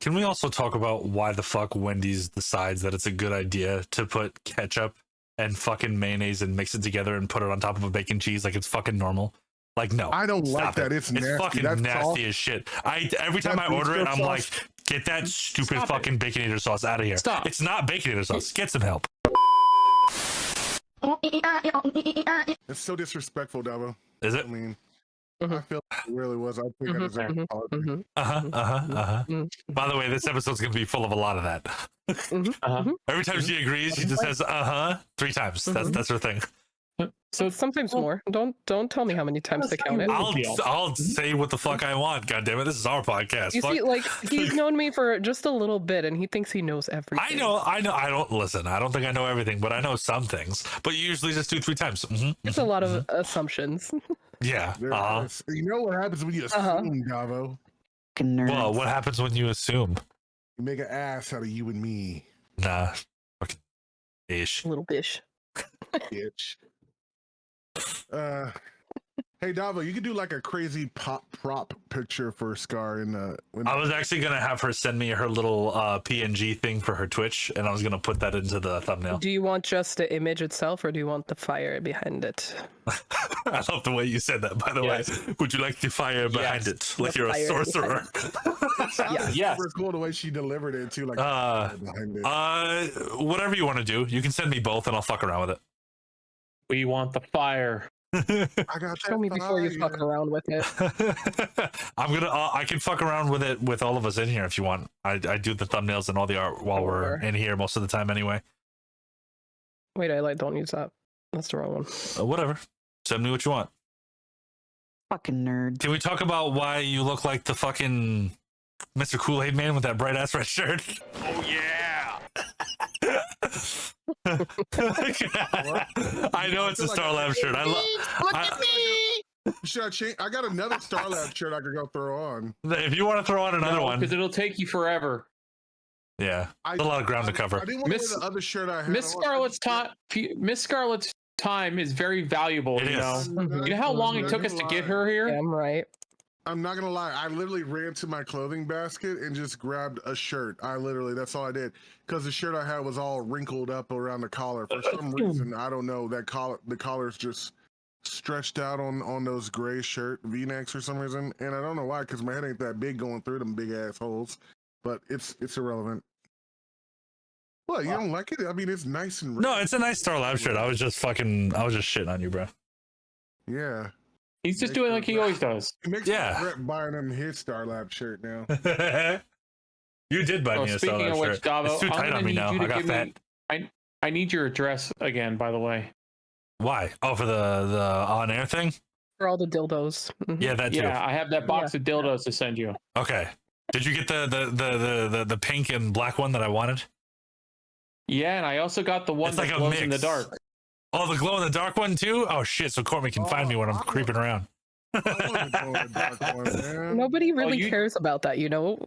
Can we also talk about why the fuck Wendy's decides that it's a good idea to put ketchup and fucking mayonnaise and mix it together and put it on top of a bacon cheese like it's fucking normal? Like, no. I don't like Stop that. it. It's It's nasty. fucking That's nasty sauce. as shit. Every time That I order it, bistro I'm sauce. like, get that stupid Stop fucking Baconator sauce out of here. Stop. It's not Baconator sauce. Get some help. It's so disrespectful, Davo. Is it? I mean, Mhm. I feel like it really was. I think I Mhm, deserve an apology. Mhm. By the way, this episode's gonna be full of a lot of that. Every time she agrees, she just says 3 times. That's her thing. So Sometimes more. Don't tell me how many times to count it. I'll say what the fuck I want. God damn it, this is our podcast. You Fuck. see, like, he's known me for just a little bit, and he thinks he knows everything. I know. I don't listen. I don't think I know everything, but I know some things. But you usually just do 3 times. It's a lot of assumptions. Yeah. There is. You know what happens when you assume, Davo? Well, what happens when you assume? You make an ass out of you and me, Nah. Fucking ish. Little bish. bitch. Hey Davo, you could do like a crazy prop picture for Scar in the. I was actually gonna have her send me her little PNG thing for her Twitch, and I was gonna put that into the thumbnail. Do you want just the image itself, or do you want the fire behind it? I love the way you said that. By the way, would you like the fire behind it, like The you're a fire sorcerer? Yes. Super cool the way she delivered it too. Like behind it. Whatever you want to do, you can send me both, and I'll fuck around with it. we want the fire. I got Show me before you fuck around with it. I can fuck around with it with all of us in here if you want. I do the thumbnails and all the art while we're in here most of the time anyway. Wait, don't use that. That's the wrong one. Whatever. Send me what you want. Fucking nerd. Can we talk about why you look like the fucking Mr. Kool-Aid Man with that bright ass red shirt? Oh yeah. I know it's a Star Lab shirt. Look at me. Should I change? I got another Star Lab shirt I could go throw on. If you want to throw on another one, because it'll take you forever. Yeah, a lot of ground to cover. I didn't want to wear the other shirt I had. Miss Scarlett's time is very valuable. It you is. know, you know how long it took us to get her here. Damn right. I'm not gonna lie. I literally ran to my clothing basket and just grabbed a shirt. That's all I did, because the shirt I had was all wrinkled up around the collar. For some reason, I don't know, the collar's just stretched out on those gray shirt V-necks for some reason, and I don't know why, because my head ain't that big going through them big ass holes. But it's irrelevant. What, you don't like it? I mean, it's nice and No, it's a nice Star Lab shirt. I was just shitting on you, bro. yeah. He's just doing like he always does. It makes me regret buying him his Star Lab shirt now. You did buy me a Star Speaking Lab of which, shirt. Davo, It's too tight on me now. I got fat. I need your address again, by the way. Why? Oh, for the on-air thing? For all the dildos. Yeah, that too. Yeah, I have that box of dildos to send you. Okay. Did you get the pink and black one that I wanted? Yeah, and I also got the one It's that like a glows in the mix. dark. Oh, the glow in the dark one too? Oh shit! So Courtney can find me when I'm creeping around. Nobody really you- cares about that, you know?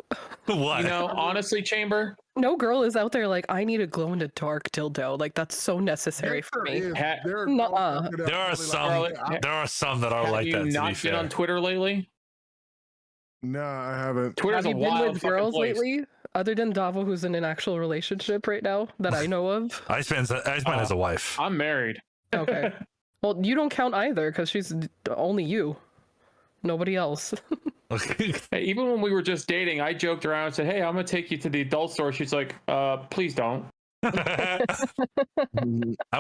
What? You know, honestly, Chamber, No girl is out there like, I need a glow in the dark dildo. Like, that's so necessary for me. Nuh-uh. There are some that are have like you that. To be not fair. been on Twitter lately? No, I haven't. Twitter's Have you a been wild with fucking girls place. lately? Other than Davo, who's in an actual relationship right now that I know of? Iceman has a wife. I'm married. Okay. Well, you don't count either because she's only you. Nobody else. Hey, even when we were just dating, I joked around and said, "Hey, I'm gonna take you to the adult store." She's like, please don't." I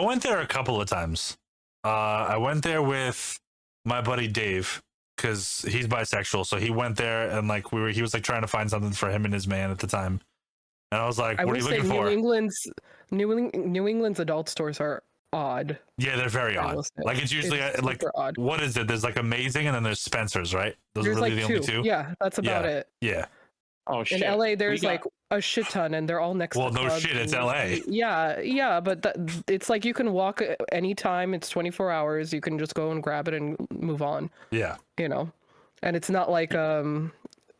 went there a couple of times. I went there with my buddy Dave because he's bisexual, so he went there and like he was like trying to find something for him and his man at the time, and I was like, "What are you looking for?" New England's adult stores are odd. Yeah, they're very I odd. will say. Like it's usually It's like super odd. what is it? There's like Amazing and then there's Spencer's, right? Those There's are really like the only two. Yeah, that's about Yeah. it. Yeah. Oh shit! In LA, there's like a shit ton, and they're all next Well, to no clubs shit, it's and- LA. Yeah, but it's like you can walk anytime. It's 24 hours. You can just go and grab it and move on. Yeah. You know, and it's not like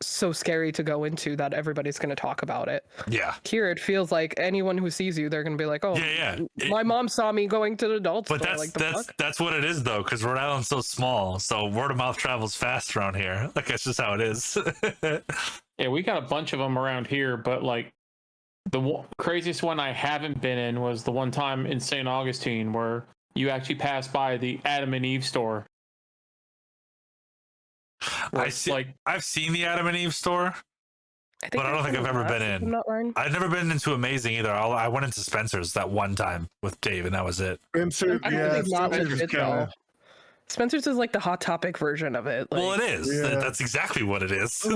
so scary to go into that everybody's going to talk about it. Yeah. Here, it feels like anyone who sees you, they're going to be like, "Oh, Yeah. my mom saw me going to the adult But store." that's Like, the fuck? that's what it is though, because Rhode Island's so small, so word of mouth travels fast around here. Like that's just how it is. Yeah, we got a bunch of them around here, but like the craziest one I haven't been in was the one time in St. Augustine where you actually passed by the Adam and Eve store. I've seen the Adam and Eve store, but I don't think I've ever been in. I've never been into Amazing either. I went into Spencer's that one time with Dave, and that was it. Spencer's is like the Hot Topic version of it. Well, it is. Yeah. That's exactly what it is.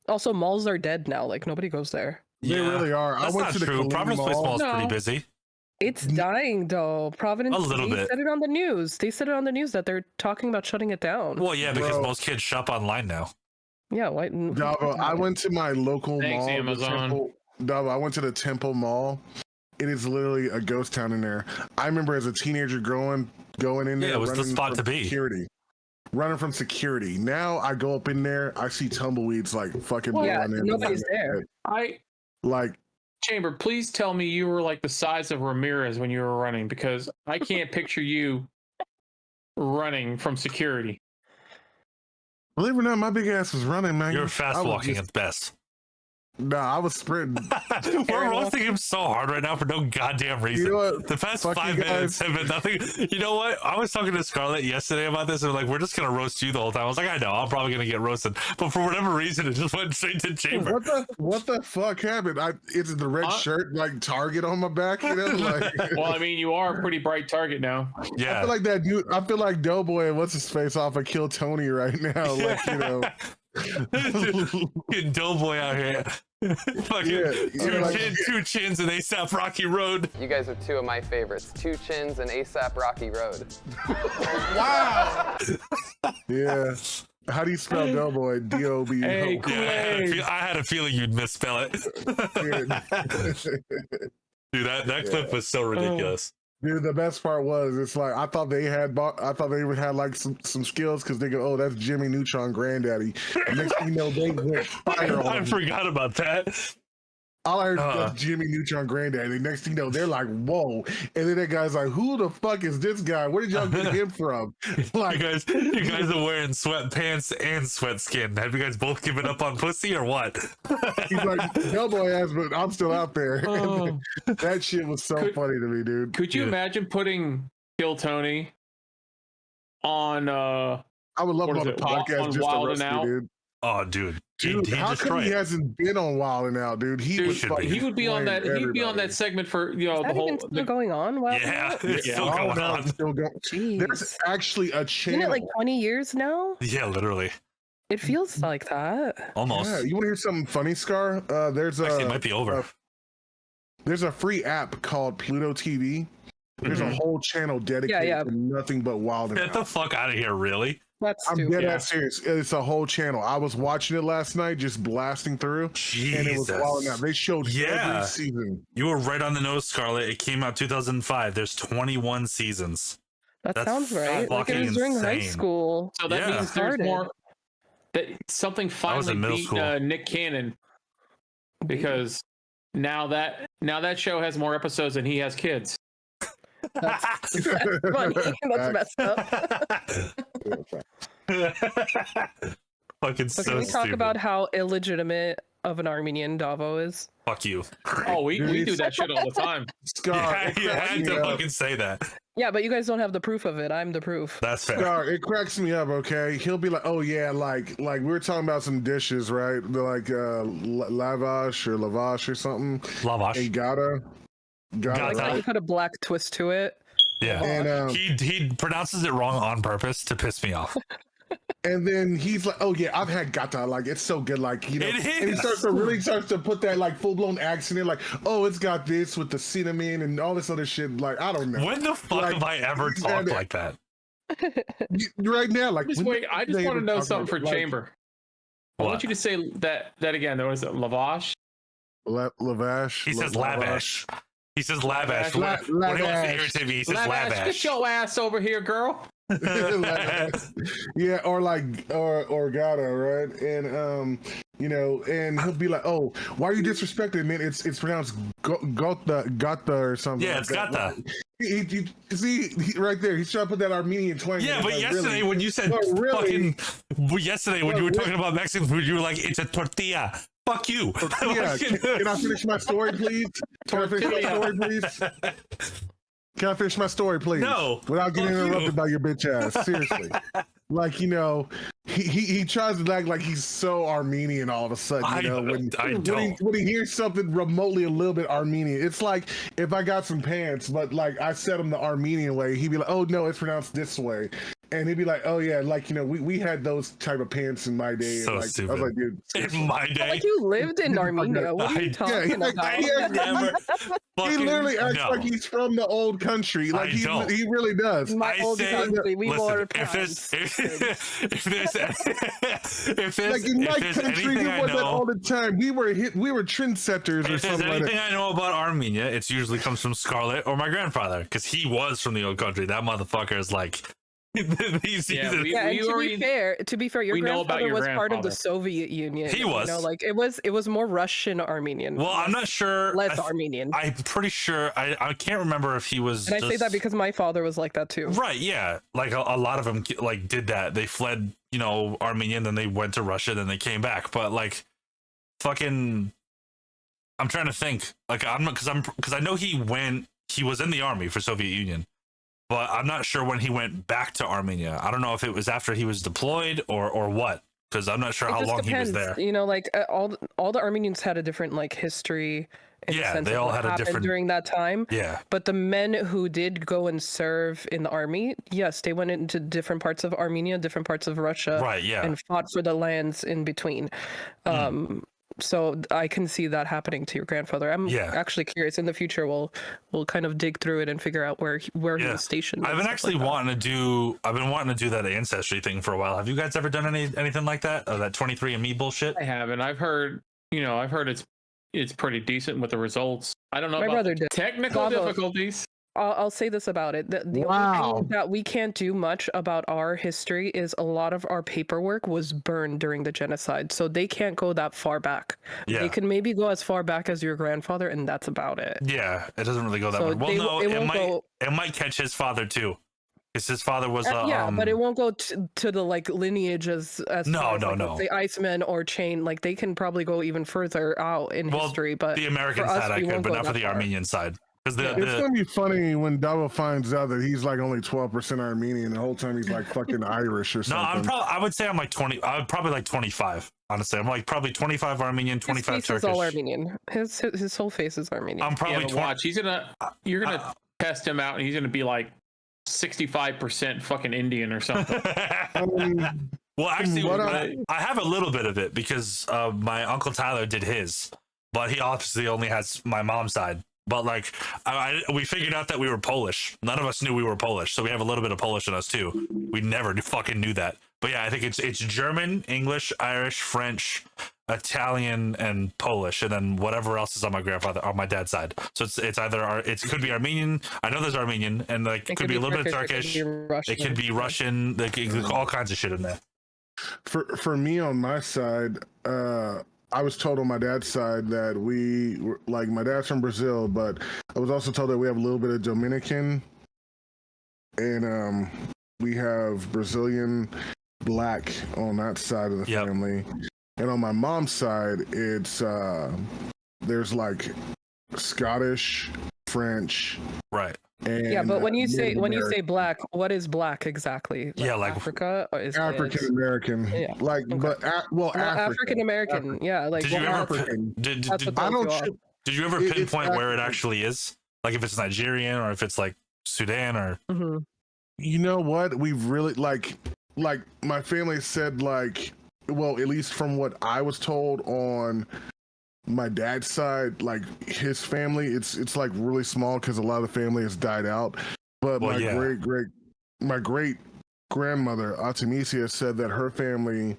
Also, malls are dead now. Like, nobody goes there. They really are. That's not true. Providence Place Mall is pretty busy. It's dying, though. Providence. A little bit. They said it on the news. They said it on the news that they're talking about shutting it down. Well, yeah, because most kids shop online now. Yeah. Davo, I went to my local mall. Amazon. Davo, I went to the Temple Mall. It is literally a ghost town in there. I remember as a teenager going in there. Yeah, it was the spot to be. Running from security. Now I go up in there, I see tumbleweeds like fucking. Yeah, nobody's there. Chamber, please tell me you were like the size of Ramirez when you were running, because I can't picture you running from security. Believe it or not, my big ass was running, man. You're fast walking at best. Nah, I was sprinting. We're roasting him so hard right now for no goddamn reason. You know what? The past 5 minutes have been nothing. You know what? I was talking to Scarlett yesterday about this, and like, we're just gonna roast you the whole time. I was like, I know, I'm probably gonna get roasted, but for whatever reason, it just went straight to Chamber. What the fuck happened? It's the red shirt, like Target on my back. You know, like. Well, I mean, you are a pretty bright target now. Yeah. I feel like that dude. I feel like Doughboy and what's his face off of Kill Tony right now. Like, you know. Getting Doughboy out here. Fucking two chins and ASAP Rocky Road. You guys are two of my favorites. 2 Chins and ASAP Rocky Road. Wow. Yeah. How do you spell Doughboy? D-O-B. Hey, yeah, I had a feeling you'd misspell it. Dude, that clip was so ridiculous. Dude, the best part was it's like I thought they had like some skills because they go, oh, that's Jimmy Neutron Granddaddy. And next thing you know, they went fire on him. I forgot about that. All I heard was Jimmy Neutron Granddaddy. Next thing you know, they're like, whoa. And then that guy's like, who the fuck is this guy? Where did y'all get him from? Like, you guys are wearing sweatpants and sweat skin. Have you guys both given up on pussy or what? He's like, Doughboy ass, but I'm still out there. Oh. That shit was so funny to me, dude. Could you imagine putting Kill Tony on I would love him on the podcast just to roast me, dude. Oh, dude, how come he hasn't been on Wild 'N Out, dude? He would be on that. He'd be on that segment for the whole. Still going on? It's still going on. There's actually a channel. Isn't it like 20 years now? Yeah, literally. It feels like that. Almost. Yeah, you want to hear something funny, Scar? Actually, it might be over. There's a free app called Pluto TV. There's a whole channel dedicated to nothing but Wild 'N Out. Get the fuck out of here, really? I'm dead ass serious. It's a whole channel. I was watching it last night, just blasting through, and it was Wild 'N Out. They showed every season. You were right on the nose, Scarlett. It came out 2005. There's 21 seasons. That's sounds right. Like it was during high school. So that means there's more. That something finally beat Nick Cannon, because now that show has more episodes and he has kids. That's funny. That's messed up. Fucking so can we talk stupid. about how illegitimate of an Armenian Davo is? Fuck you. Oh, we do that shit all the time. Scar, you had to fucking say that. Yeah, but you guys don't have the proof of it. I'm the proof. That's fair. Scar, it cracks me up, okay? He'll be like, oh yeah, like we were talking about some dishes, right? They're like lavash or something. Lavash. And gata. Right? You put a black twist to it. Yeah. And he pronounces it wrong on purpose to piss me off. And then he's like, "Oh yeah, I've had gata. Like it's so good. Like you know." It is. And he starts to put that like full blown accent in. Like, oh, it's got this with the cinnamon and all this other shit. Like I don't know. When the fuck have I ever talked like that? Right now, like. Just wait. I just want to know something for Chamber. I want you to say that again. What is it? Lavash. Lavash. He says lavash. He says lavash. When he wants to irritate me, he says lavash. Get your ass over here, girl. Yeah, or gata, right? And you know, and he'll be like, "Oh, why are you disrespecting, man? It's pronounced gata or something." Yeah, it's gata. See right there. He's trying to put that Armenian twang. Yeah, in. but Like, yesterday really? when you said Really? yesterday when you were talking about Mexicans food, you were like, it's a tortilla. Fuck you. Yeah, can I finish my story, please? Can I finish my story, please? Can I finish my story, please? No. Without getting Fuck interrupted you. by your bitch ass. Seriously. Like, you know, he tries to act like he's so Armenian all of a sudden, you know, when he hears something remotely a little bit Armenian. It's like if I got some pants, but like I said them the Armenian way, he'd be like, oh no, it's pronounced this way. And he'd be like, oh yeah, like, you know, we had those type of pants in my day. So and like, stupid. I was like, dude, In my day. Like you lived in Armenia. What are you talking about? he literally acts like he's from the old country. Like he really does. My old country, we wore pants. If there's like in my country, we wore that all the time. We were trendsetters or if there's something like anything that. I know about Armenia, it usually comes from Scarlett or my grandfather, because he was from the old country. That motherfucker is like Yeah, And to be fair, your grandfather was part of the Soviet Union. He was. You know, like it was more Russian Armenian. Well, I'm not sure. Less Armenian. I'm pretty sure. I can't remember if he was. And I say that because my father was like that too. Right. Yeah. Like a lot of them like did that. They fled, you know, Armenia, then they went to Russia, then they came back. But like, fucking, I'm trying to think. Like because I know he was in the army for Soviet Union. But I'm not sure when he went back to Armenia. I don't know if it was after he was deployed or what, because I'm not sure how long he was there. You know, like all the Armenians had a different like history. In the sense they of all what had a happened different during that time. Yeah. But the men who did go and serve in the army, yes, they went into different parts of Armenia, different parts of Russia, right? Yeah, and fought for the lands in between. So I can see that happening to your grandfather. I'm actually curious. In the future, we'll kind of dig through it and figure out where he was stationed. I've been actually wanting to do that ancestry thing for a while. Have you guys ever done anything like that? That 23andMe bullshit? I haven't. I've heard it's pretty decent with the results. I don't know My about brother did. technical difficulties. I'll say this about it. The only thing that we can't do much about our history is a lot of our paperwork was burned during the genocide. So they can't go that far back. Yeah. They can maybe go as far back as your grandfather, and that's about it. Yeah, it doesn't really go that far. Well, no, it might catch his father too. Because his father was but it won't go to the like lineage as no, the Iceman or Chain. Like they can probably go even further out in history. But the American side I could, but not for the Armenian side. It's gonna be funny when Davo finds out that he's like only 12% Armenian. The whole time he's like fucking Irish or something. No, I would say I'm like 20. I would probably like 25. Honestly, I'm like probably 25 Armenian, 25 his face Turkish. Is all Armenian. His whole face is Armenian. I'm probably 20. Watch. You're gonna test him out, and he's gonna be like 65% fucking Indian or something. Well, actually, I have a little bit of it because my Uncle Tyler did his, but he obviously only has my mom's side. But like, we figured out that we were Polish. None of us knew we were Polish, so we have a little bit of Polish in us too. We never fucking knew that. But yeah, I think it's German, English, Irish, French, Italian, and Polish, and then whatever else is on my dad's side. So it's either it could be Armenian. I know there's Armenian, and like it could be a little bit of Turkish. It could be Russian. Like all kinds of shit in there. For me on my side, I was told on my dad's side that we were, like, my dad's from Brazil, but I was also told that we have a little bit of Dominican, and we have Brazilian black on that side of the family. And on my mom's side, it's there's like Scottish, French, right? And, but when you say black, what is black exactly? Like Africa or is African American. Yeah. Like, okay. but African American. Yeah, like did you ever did you ever pinpoint where it actually is? Like if it's Nigerian or if it's like Sudan or You know what? We've really like my family said, like, well, at least from what I was told on my dad's side, like his family, it's like really small because a lot of the family has died out. But my great grandmother Artemisia said that her family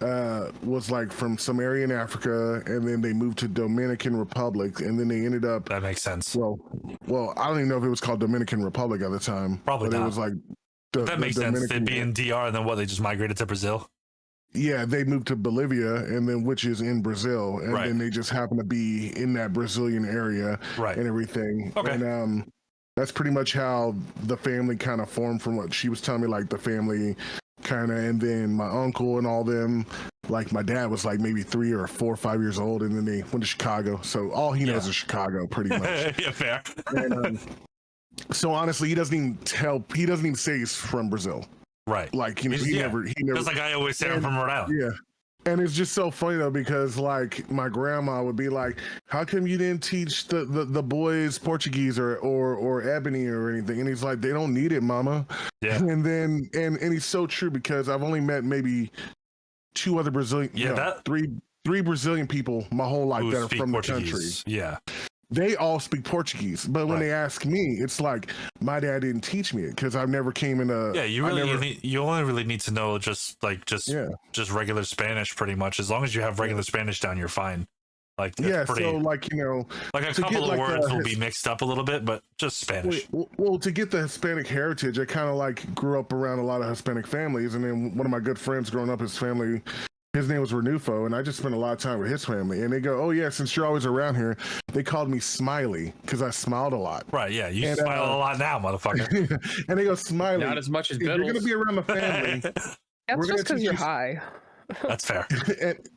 was like from some area in Africa, and then they moved to Dominican Republic, and then they ended up. That makes sense. Well, I don't even know if it was called Dominican Republic at the time. Probably but not. It was like that makes sense. They'd be in DR, and then what? They just migrated to Brazil. Yeah, they moved to Bolivia, and then which is in Brazil, and then they just happen to be in that Brazilian area, and everything. Okay. And that's pretty much how the family kind of formed from what she was telling me, like the family kind of, and then my uncle and all them, like my dad was like maybe 3 or 4 or 5 years old, and then they went to Chicago. So all he knows is Chicago, pretty much. Yeah, fair. And, so honestly, he doesn't even say he's from Brazil. Right. Like, he never. Just like I always say, I'm from Rhode Island. Yeah. And it's just so funny though, because like my grandma would be like, "How come you didn't teach the boys Portuguese or Ebony or anything?" And he's like, "They don't need it, Mama." Yeah. And then and he's so true, because I've only met maybe 2 other Brazilian, three Brazilian people my whole life that are from Portuguese. the country. Yeah. They all speak Portuguese, but when they ask me, it's like my dad didn't teach me it because I've never came in a. Yeah, you only really need to know just regular Spanish, pretty much. As long as you have regular Spanish down, you're fine. Like so like like a couple of words will be mixed up a little bit, but just Spanish. Well, to get the Hispanic heritage, I kind of like grew up around a lot of Hispanic families, and then one of my good friends growing up, his family. His name was Renufo, and I just spent a lot of time with his family. And they go, "Oh yeah, since you're always around here," they called me Smiley because I smiled a lot. Right? Yeah, you smile a lot now, motherfucker. And they go, "Smiley, not as much as you're gonna be around the family." That's just because you're high. That's fair.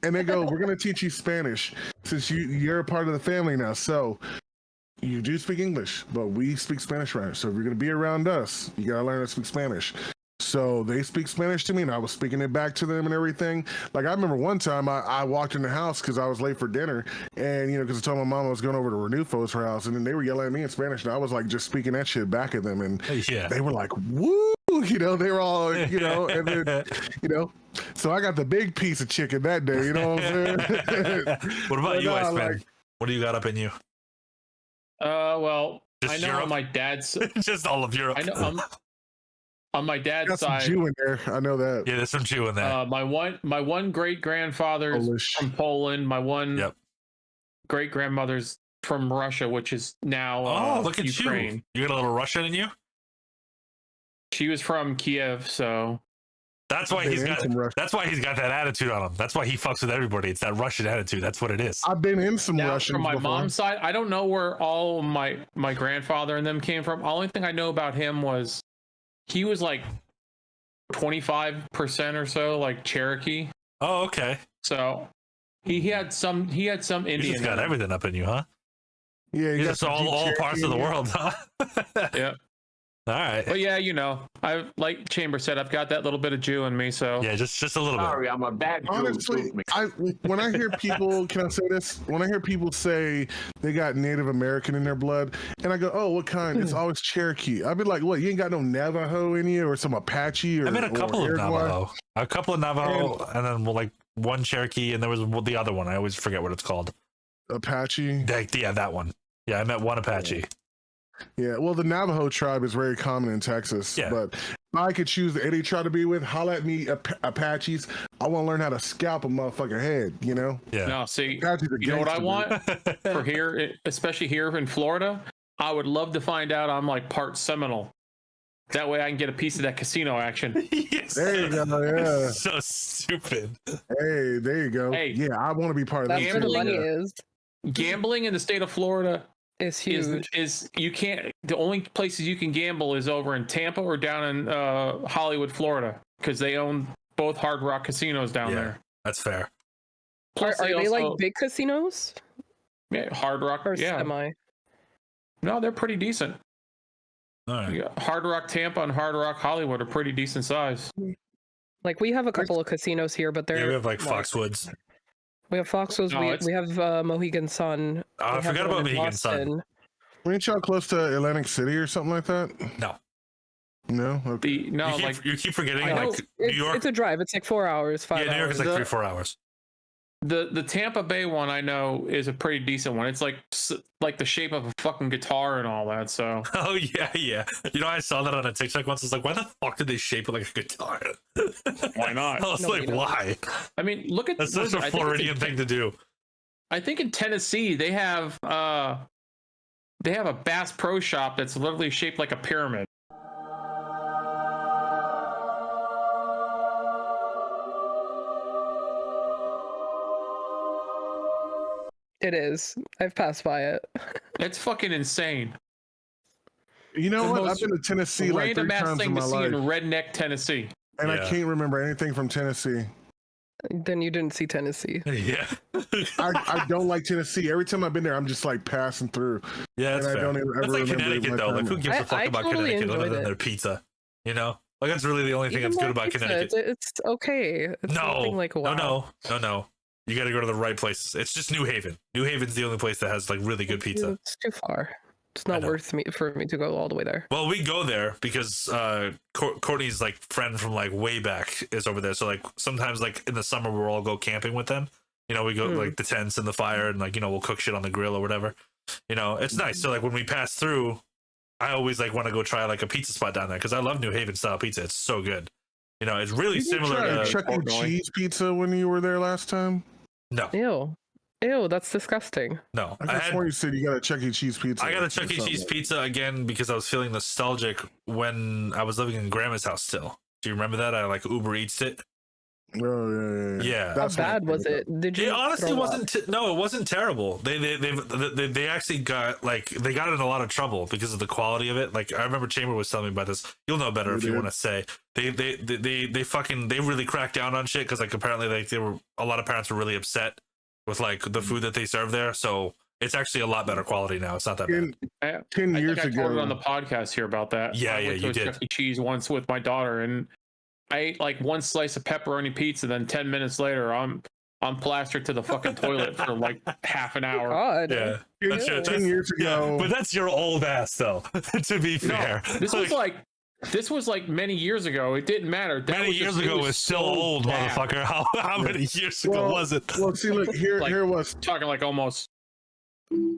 and they go, "We're gonna teach you Spanish since you're a part of the family now. So you do speak English, but we speak Spanish right. So if you're gonna be around us, you gotta learn to speak Spanish." So they speak Spanish to me, and I was speaking it back to them and everything. Like, I remember one time I walked in the house because I was late for dinner, and, because I told my mom I was going over to Renufo's house, and then they were yelling at me in Spanish, and I was, like, just speaking that shit back at them, and they were like, "Woo!" They were all, and then, so I got the big piece of chicken that day, you know what I'm saying? What about you, Iceman? What do you got up in you? Well, just I know Europe? on my dad's... Just all of Europe. I know, on my dad's got side, some Jew in there. I know that. Yeah, there's some Jew in there. My one great grandfather's from Poland. My one great grandmother's from Russia, which is now look at Ukraine. You got a little Russian in you. She was from Kiev, so that's why he's got that attitude on him. That's why he fucks with everybody. It's that Russian attitude. That's what it is. I've been in some Russians from my before. mom's side, I don't know where all my grandfather and them came from. The only thing I know about him was he was like 25% or so like Cherokee. Oh, okay. So he had some Indian. You just got everything up in you, huh? Yeah, you just all parts of the world, huh? Yeah. All right. But yeah, I like Chamber said, I've got that little bit of Jew in me, so yeah, just a little bit. Sorry, I'm a bad Jew. Honestly, when I hear people, can I say this? When I hear people say they got Native American in their blood, and I go, "Oh, what kind?" It's always Cherokee. I'd be like, "What? You ain't got no Navajo in you, or some Apache?" Or I met a couple of Navajo, and then like one Cherokee, and there was the other one. I always forget what it's called. Apache. Yeah, that one. Yeah, I met one Apache. Yeah, well, the Navajo tribe is very common in Texas. Yeah. But if I could choose any tribe to be with, holla at me, Apaches. I want to learn how to scalp a motherfucker head, Yeah. No, see, Apaches are you know what I gangster, want for here, especially here in Florida? I would love to find out I'm like part Seminole. That way I can get a piece of that casino action. Yes. There you go, yeah. So stupid. Hey, there you go. Hey, yeah, I want to be part of that. That's where the money is. Gambling in the state of Florida is huge. Is you can't. The only places you can gamble is over in Tampa or down in Hollywood, Florida, because they own both Hard Rock casinos down there. That's fair. Plus, are they like big casinos? Yeah, Hard Rock or semi. No, they're pretty decent. All right. Yeah, Hard Rock Tampa and Hard Rock Hollywood are pretty decent size. Like we have a couple of casinos here, but they're we have like Foxwoods. We have Foxwoods. We have Mohegan Sun. I forgot about Mohegan Sun. Ain't y'all close to Atlantic City or something like that? No. No. Okay. You keep forgetting. Like New York. It's a drive. It's like 4 hours. 5 hours. Yeah, New York is like 3-4 hours. The Tampa Bay one I know is a pretty decent one. It's like the shape of a fucking guitar and all that. So. Oh yeah. I saw that on a TikTok once. I was like, why the fuck did they shape it like a guitar? Why not? I was why? I mean, look at that's such a Floridian thing to do. I think in Tennessee they have a Bass Pro Shop that's literally shaped like a pyramid. It is. I've passed by it. It's fucking insane. You know what? I've been to Tennessee like 3 random ass times in thing my to see life, in redneck Tennessee. and I can't remember anything from Tennessee. Then you didn't see Tennessee. Yeah. I don't like Tennessee. Every time I've been there, I'm just like passing through. Yeah, that's and fair. I don't ever That's like remember Connecticut my though. Like time who there. gives a fuck I about totally Connecticut other enjoyed than it. their pizza? You know? Like that's really the only thing Even that's good more about pizza, Connecticut. It's okay. It's nothing like wow. No. You got to go to the right places. It's just New Haven. New Haven's the only place that has like really good pizza. It's too far. It's not worth for me to go all the way there. Well, we go there because Courtney's like friend from like way back is over there. So like sometimes like in the summer we'll all go camping with them. You know, we go like the tents and the fire and like, you know, we'll cook shit on the grill or whatever. You know, it's nice. So like when we pass through, I always like want to go try like a pizza spot down there because I love New Haven style pizza. It's so good. You know, it's really similar to Chuck E. Cheese pizza when you were there last time. No. Ew, that's disgusting. No. I swear you said you got a Chuck E. Cheese pizza. I got a Chuck E. Cheese pizza again because I was feeling nostalgic when I was living in Grandma's house still. Do you remember that? I like Uber Eats it. Oh yeah. How bad was it? Did you? It honestly wasn't. No, it wasn't terrible. They actually got they got in a lot of trouble because of the quality of it. Like I remember Chamber was telling me about this. You'll know better if you want to say. They really cracked down on shit because like apparently like a lot of parents were really upset with like the food that they serve there. So it's actually a lot better quality now. It's not that bad. 10 years I ago, told it on the podcast here about that. Yeah, I went to you a did. Chuck E. Cheese once with my daughter, and I ate like one slice of pepperoni pizza. Then 10 minutes later, I'm plastered to the fucking toilet for like half an hour. God. Yeah, that's 10 years ago. But that's your old ass though. To be fair, No, this was like many years ago. It didn't matter. Many years ago was still old, motherfucker. How many years ago was it? Well, see, look here. Like, here was talking like almost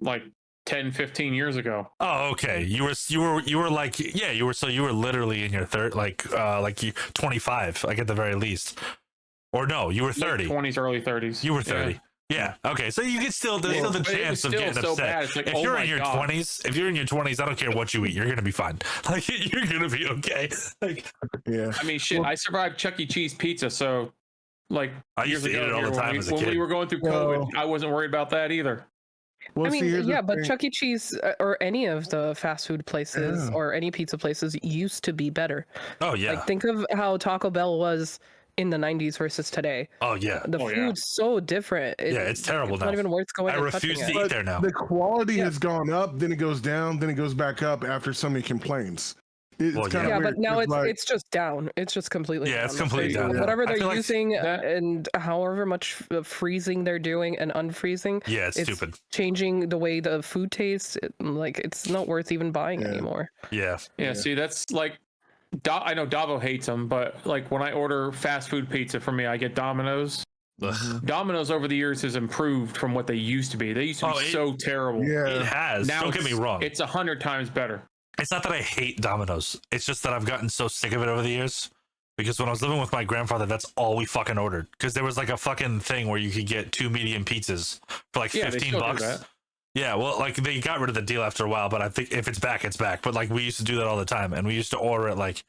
like 10, 15 years ago. Oh, okay. You were like, yeah, you were literally in your third, like you 25, like at the very least, or no, you were 30, 20s, early 30s. You were 30. Yeah. Okay. So you can still, there's still the chance of getting upset. Like, if you're in your 20s, I don't care what you eat, you're gonna be fine. Like you're gonna be okay. Like, yeah. I mean, shit. I survived Chuck E. Cheese pizza, so like I used to eat it all the time as a kid. When we were going through COVID, I wasn't worried about that either. Well, I mean, yeah, but Chuck E. Cheese or any of the fast food places or any pizza places used to be better. Oh yeah. Like think of how Taco Bell was in the 90s versus today. Oh yeah. The food's so different. It's terrible it's now. not even worth going. I refuse to eat there now. The quality has gone up, then it goes down, then it goes back up after somebody complains. It's kind of weird. But now it's just down. It's just completely down. It's completely down. Whatever they're using and however much freezing they're doing and unfreezing. Yeah, it's stupid. Changing the way the food tastes. It's not worth even buying anymore. Yeah. See, that's like I know Davo hates them, but like when I order fast food pizza for me, I get Domino's. Domino's over the years has improved from what they used to be. They used to be so terrible. Yeah, it has. Now don't get me wrong. It's 100 times better. It's not that I hate Domino's. It's just that I've gotten so sick of it over the years. Because when I was living with my grandfather, that's all we fucking ordered. Because there was like a fucking thing where you could get 2 medium pizzas for like $15. Yeah, well, like they got rid of the deal after a while, but I think if it's back, it's back. But like we used to do that all the time, and we used to order it like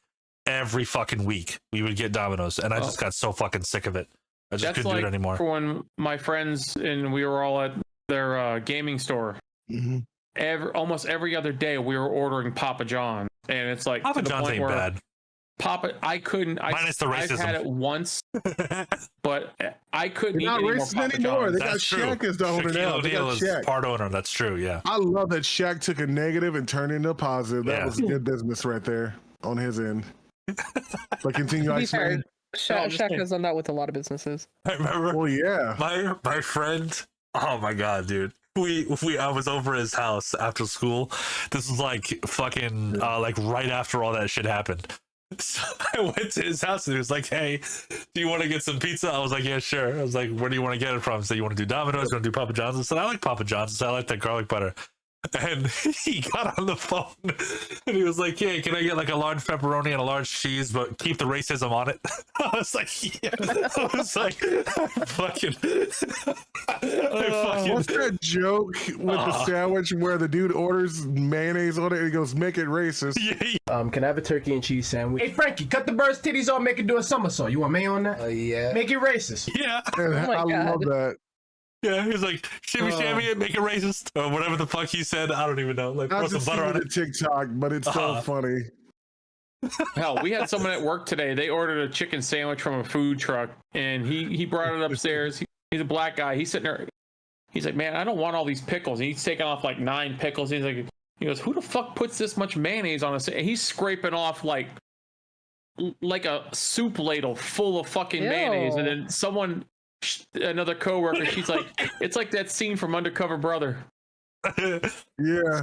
every fucking week. We would get Domino's, and I just got so fucking sick of it. I just couldn't do it anymore. For when my friends and we were all at their gaming store. Almost every other day we were ordering Papa John's, and it's like Papa John's ain't bad. I couldn't. Minus the racism. I've had it once, but I couldn't eat not any more racist Papa anymore. John's. They got Shaq as the owner now. They got Shaq. Part owner. That's true. Yeah. I love that Shaq took a negative and turned it into a positive. That was good business right there on his end. But continue. To be fair, Shaq has done that with a lot of businesses. I remember. Well, yeah. My friend. Oh my god, dude. I was over his house after school. This was like fucking like right after all that shit happened. So I went to his house and he was like, "Hey, do you want to get some pizza?" I was like, "Yeah, sure." I was like, "Where do you want to get it from?" He said, "You want to do Domino's? You want to do Papa John's?" I said, "I like Papa John's. I like that garlic butter." And he got on the phone and he was like, "Yeah, can I get like a large pepperoni and a large cheese, but keep the racism on it?" I was like, "Yeah." I was like, What's that joke with the sandwich where the dude orders mayonnaise on it and he goes, "Make it racist"? Can I have a turkey and cheese sandwich? Hey Frankie, cut the bird's titties off, make it do a somersault. You want mayo on that? Yeah. Make it racist. Yeah. I love that. Yeah, he's like, shimmy shammy it, make it racist, or whatever the fuck he said. I don't even know. Like, throw some butter on it. TikTok, but it's so funny. Hell, we had someone at work today. They ordered a chicken sandwich from a food truck, and he brought it upstairs. He's a black guy. He's sitting there. He's like, man, I don't want all these pickles. And he's taking off like 9 pickles. He's like, he goes, who the fuck puts this much mayonnaise on a? And he's scraping off like a soup ladle full of fucking mayonnaise, and then another coworker, she's like, it's like that scene from Undercover Brother. Yeah.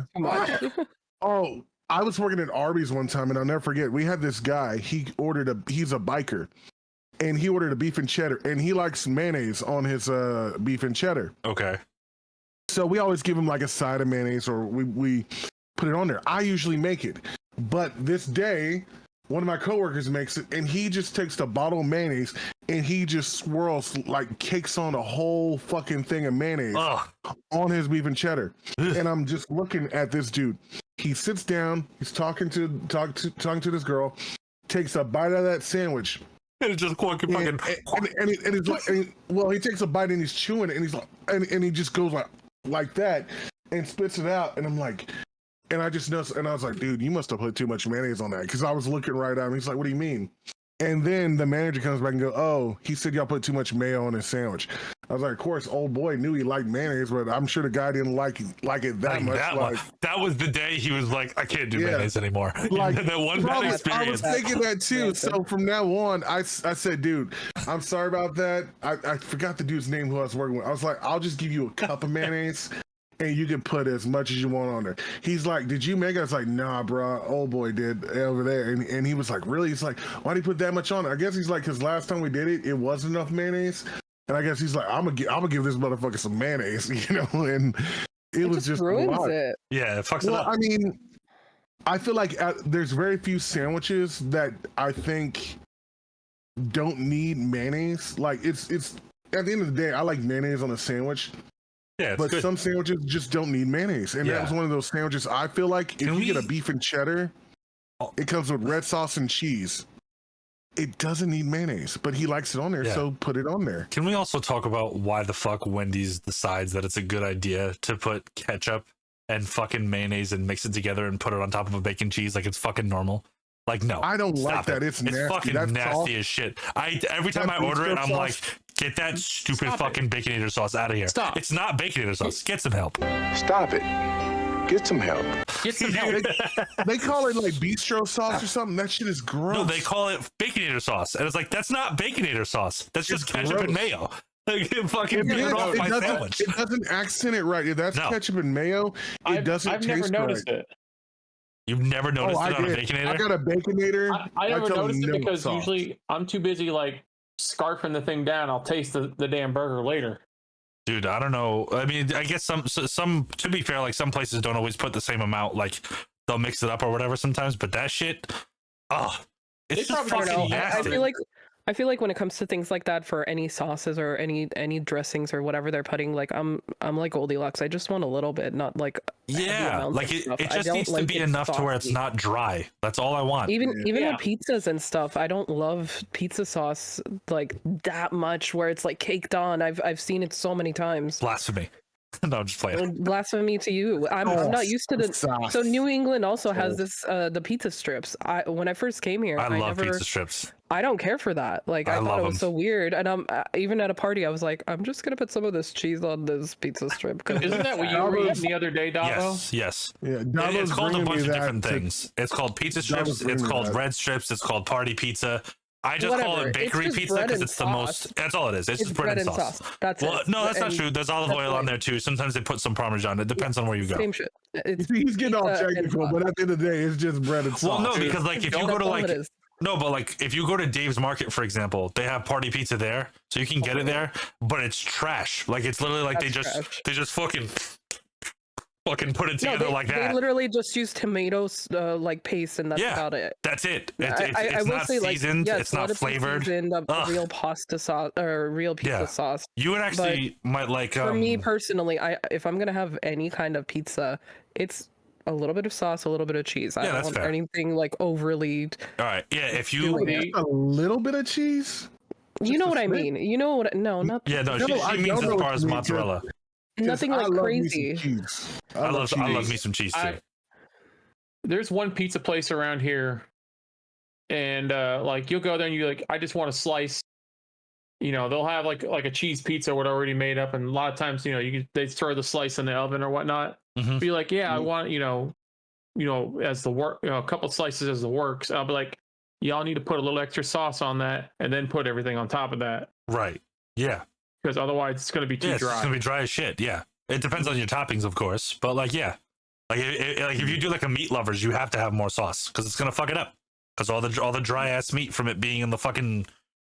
Oh, I was working at Arby's one time, and I'll never forget. We had this guy. He's a biker, and he ordered a beef and cheddar, and he likes mayonnaise on his beef and cheddar. Okay. So we always give him like a side of mayonnaise, or we put it on there. I usually make it, but this day, one of my coworkers makes it, and he just takes the bottle of mayonnaise and he just swirls, like cakes on a whole fucking thing of mayonnaise on his beef and cheddar. And I'm just looking at this dude. He sits down, he's talking to this girl, takes a bite out of that sandwich. And it's just fucking. And it's like, well, he takes a bite and he's chewing it, and he's like, and he just goes like that and spits it out. And I'm like, and I just noticed, and I was like, dude, you must have put too much mayonnaise on that, because I was looking right at him. He's like, what do you mean? And then the manager comes back and goes, oh, he said y'all put too much mayo on his sandwich. I was like, of course, old boy knew he liked mayonnaise, but I'm sure the guy didn't like it that much. That was the day he was like, I can't do mayonnaise anymore. Like that one bad experience. I was thinking that too. So from now on, I said, dude, I'm sorry about that. I forgot the dude's name who I was working with. I was like, I'll just give you a cup of mayonnaise, and you can put as much as you want on there. He's like, did you make it? I was like, nah, bro, old boy did over there. And he was like, really? He's like, why do you put that much on it? I guess he's like, because last time we did it, it wasn't enough mayonnaise. And I guess he's like, I'm gonna give this motherfucker some mayonnaise, and it was just ruins it. Yeah, it fucks it up. I mean, I feel like there's very few sandwiches that I think don't need mayonnaise. Like it's at the end of the day, I like mayonnaise on a sandwich. Yeah, but good. Some sandwiches just don't need mayonnaise, and that was one of those sandwiches. I feel like if you get a beef and cheddar, it comes with red sauce and cheese. It doesn't need mayonnaise, but he likes it on there, so put it on there. Can we also talk about why the fuck Wendy's decides that it's a good idea to put ketchup and fucking mayonnaise and mix it together and put it on top of a bacon cheese like it's fucking normal? Like, no, I don't like that. It's nasty. Fucking That's nasty as shit. Every time I order it, I'm like, get that stupid fucking Baconator sauce out of here. Stop. It's not Baconator sauce. Get some help. Stop it. Get some help. Get some help. They call it like bistro sauce or something. That shit is gross. No, they call it Baconator sauce, and it's like, that's not Baconator sauce. That's just ketchup and mayo. Like, fucking get it off my sandwich. It doesn't accent it right. If that's ketchup and mayo, it doesn't taste right. I've never noticed it. You've never noticed it on a Baconator? I got a Baconator. I never noticed it because usually I'm too busy like scarfing the thing down. I'll taste the damn burger later. Dude, I don't know. I mean, I guess some, to be fair, like some places don't always put the same amount. Like they'll mix it up or whatever sometimes. But that shit, it's just fucking nasty. I feel like when it comes to things like that, for any sauces or any dressings or whatever they're putting, like I'm like Goldilocks. I just want a little bit, not like like it just needs to be enough to where it's not dry. That's all I want. Even with pizzas and stuff, I don't love pizza sauce like that much where it's like caked on. I've seen it so many times. Blasphemy. No, I'm just playing. Blasphemy to you. I'm not used to the sauce. So New England also has this the pizza strips. When I first came here, I love pizza strips. I don't care for that. Like I thought it was so weird. And even at a party, I was like, I'm just gonna put some of this cheese on this pizza strip. Isn't that what you were eating the other day, Davo? Yes. Yeah, it's called a bunch of different things. It's called pizza strips. It's called red strips. It's called party pizza. I just call it bakery pizza because it's the most. That's all it is. It's just bread and sauce. That's it. No, that's not true. There's olive oil on there too. Sometimes they put some Parmesan. It depends on where you go. Same shit. He's getting all technical, but at the end of the day, it's just bread and sauce. Well, no, because like if you go to like if you go to Dave's Market, for example, they have party pizza there, so you can get it there, but it's trash. Like it's literally like they just fucking put it together like that. They literally just use tomatoes like paste, and that's about it. That's it. It's not seasoned. It's not flavored. Real pasta sauce or real pizza sauce. You would actually might like. For me personally, if I'm gonna have any kind of pizza, it's a little bit of sauce, a little bit of cheese. I don't want anything like overly. All right. Yeah. If you a little bit of cheese. You know what I mean. You know what? No, not. Yeah, no, No, she means as far as mozzarella. Nothing like crazy. I love me some cheese too. There's one pizza place around here, and like you'll go there and you like, I just want a slice. You know, they'll have like a cheese pizza what already made up, and a lot of times, you know, they throw the slice in the oven or whatnot. Be like, yeah, I want, you know, as the work, you know, a couple slices as the works. I'll be like, y'all need to put a little extra sauce on that, and then put everything on top of that. Right. Yeah. Because otherwise, it's going to be too dry. It's going to be dry as shit. Yeah. It depends on your toppings, of course, but like, yeah, like if you do like a meat lovers, you have to have more sauce because it's going to fuck it up. Because all the dry ass meat from it being in the fucking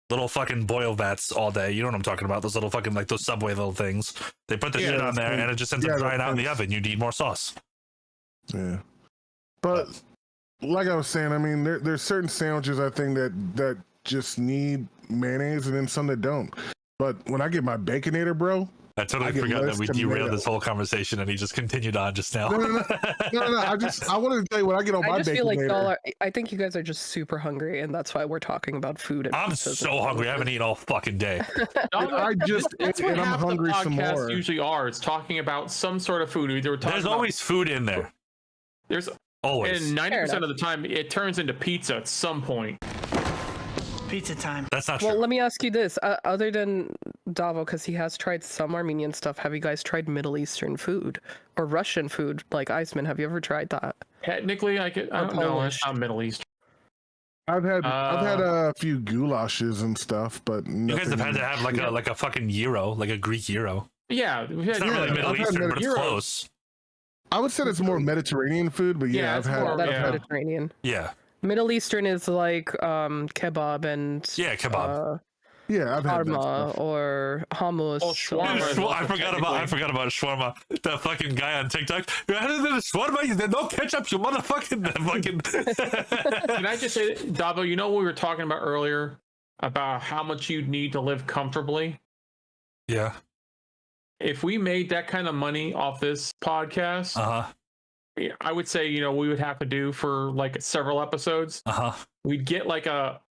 little fucking boil vats all day. You know what I'm talking about? Those little fucking like those Subway little things. They put the shit on there and it just ends up drying out in the oven. You need more sauce. Yeah. But like I was saying, I mean, there's certain sandwiches I think that just need mayonnaise and then some that don't. But when I get my Baconator, bro, I totally forgot that we derailed this whole conversation and he just continued on just now. No. I wanted to tell you when I get on my Baconator. I just feel like y'all I think you guys are just super hungry, and that's why we're talking about food. And I'm so hungry. I haven't eaten all fucking day. That's what half the podcasts usually are. It's talking about some sort of food. Either there's always food in there. There's always. And 90% of the time, it turns into pizza at some point. Pizza time. That's not true. Well, let me ask you this. Other than Davo, because he has tried some Armenian stuff, have you guys tried Middle Eastern food or Russian food like Iceman? Have you ever tried that? Technically, I don't know. It's not Middle Eastern. I've had a few goulashes and stuff, but you guys have had to have like a fucking gyro, like a Greek gyro. Yeah, it's not really Middle Eastern, but it's close. I would say it's more Mediterranean food, but I've had Mediterranean. Yeah. Middle Eastern is like kebab and kebab. I've had shawarma or hummus. Oh, shawarma. I forgot about shawarma. That fucking guy on TikTok. Shawarma, there's no ketchup, you motherfucking fucking. Can I just say, Davo? You know what we were talking about earlier about how much you'd need to live comfortably. Yeah. If we made that kind of money off this podcast, I would say, we would have to do for like several episodes. We'd get like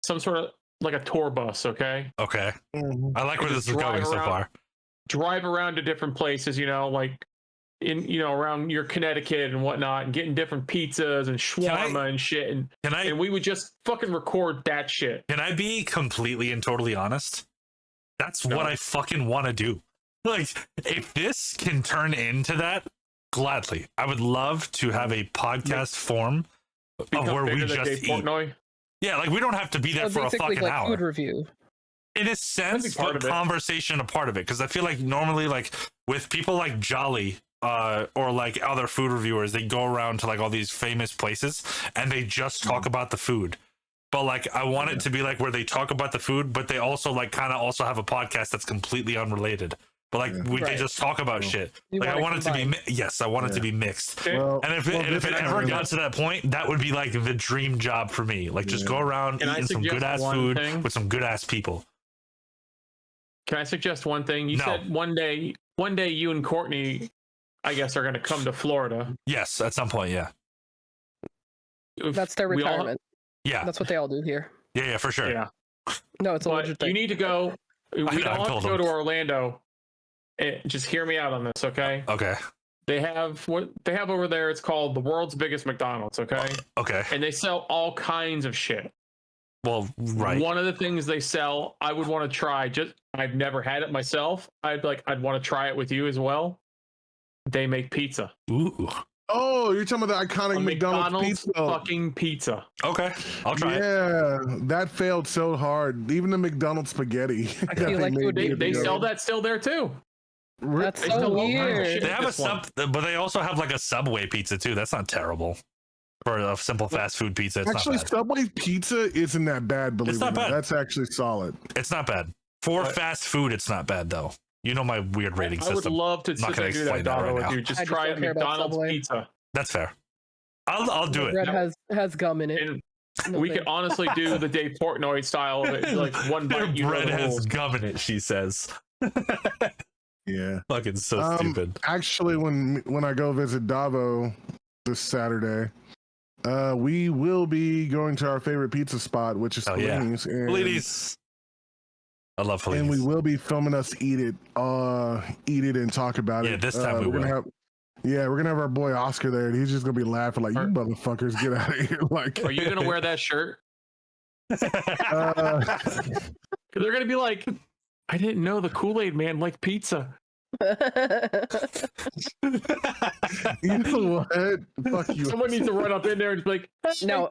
some sort of like a tour bus. Okay. I like where this is going so far. Drive around to different places, like in, around your Connecticut and whatnot, and getting different pizzas and shawarma and shit. And we would just fucking record that shit. Can I be completely and totally honest? That's what I fucking want to do. Like, if this can turn into that, gladly. I would love to have a podcast form of where we just eat. Portnoy? Yeah, like we don't have to be there for a fucking like hour. Food review. In a sense, but conversation a part of it. Because I feel like normally, like with people like Jolly or like other food reviewers, they go around to like all these famous places and they just talk about the food. But like, I want it to be like where they talk about the food, but they also like kind of also have a podcast that's completely unrelated. But like they just talk about shit. Like I want it to be I want it to be mixed. Well, and if it ever got to that point, that would be like the dream job for me. Like just go around eating some good ass food with some good ass people. Can I suggest one thing? You said one day you and Courtney, I guess, are going to come to Florida. Yes, at some point. Yeah. That's their retirement. Yeah, that's what they all do here. Yeah, for sure. Yeah. No, it's a legit thing. You need to go. We don't have to go to Orlando. Just hear me out on this, okay? Okay. They have what they have over there. It's called the world's biggest McDonald's, okay? Okay. And they sell all kinds of shit. Well, right. One of the things they sell, I would want to try. I've never had it myself. I'd want to try it with you as well. They make pizza. Ooh. Oh, you're talking about the iconic McDonald's pizza. Fucking pizza. Okay, I'll try it. Yeah, that failed so hard. Even the McDonald's spaghetti. I feel like they sell that still there too. That's so weird. They have but they also have like a Subway pizza too. That's not terrible for a simple fast food pizza. It's actually, not bad. Subway pizza isn't that bad. Believe it's not bad. That's actually solid. It's not bad for fast food. It's not bad though. You know my weird rating system. I would love to sit there and do that, Davo, with you. Just try a McDonald's pizza. That's fair. I'll do it. Bread has gum in it. We could honestly do the Dave Portnoy style of it, like one bite. Your bread has gum in it, she says. Yeah. Fucking so stupid. Actually, when I go visit Davo this Saturday, we will be going to our favorite pizza spot, which is Fellini's. Fellini's. I love Fellini's. And we will be filming us eat it and talk about it. Yeah, this time we will. We're gonna have our boy Oscar there, and he's just gonna be laughing like, "You motherfuckers, get out of here!" Like, are you gonna wear that shirt? They're gonna be like, "I didn't know the Kool-Aid man liked pizza." You know what? Fuck you. Someone needs to run up in there and be like, now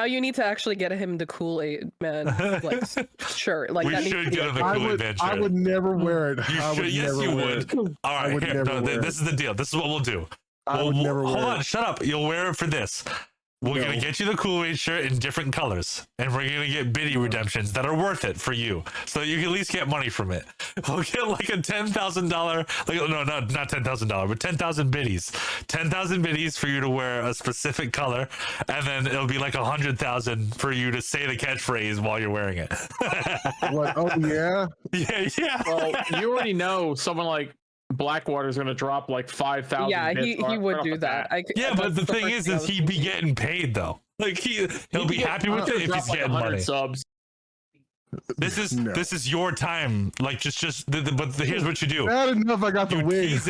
you need to actually get him the Kool-Aid man like shirt. Like we that should get him the Kool-Aid man shirt. I would never wear it. You should. Yes, you would. All right, here, this is the deal. This is what we'll do. Hold on, shut up. You'll wear it for this. We're going to get you the Kool-Aid shirt in different colors, and we're going to get biddy redemptions that are worth it for you, so you can at least get money from it. We'll get like a $10,000, not $10,000, but 10,000 biddies. 10,000 biddies for you to wear a specific color, and then it'll be like 100,000 for you to say the catchphrase while you're wearing it. What? Oh, yeah? Yeah. Well, you already know someone like Blackwater's going to drop like 5,000. Yeah, he would do that. But the thing is he'd be getting paid though. Like he'll be happy with it if he's getting money. Subs. This is your time. Like but here's what you do. Not enough. I got the wig.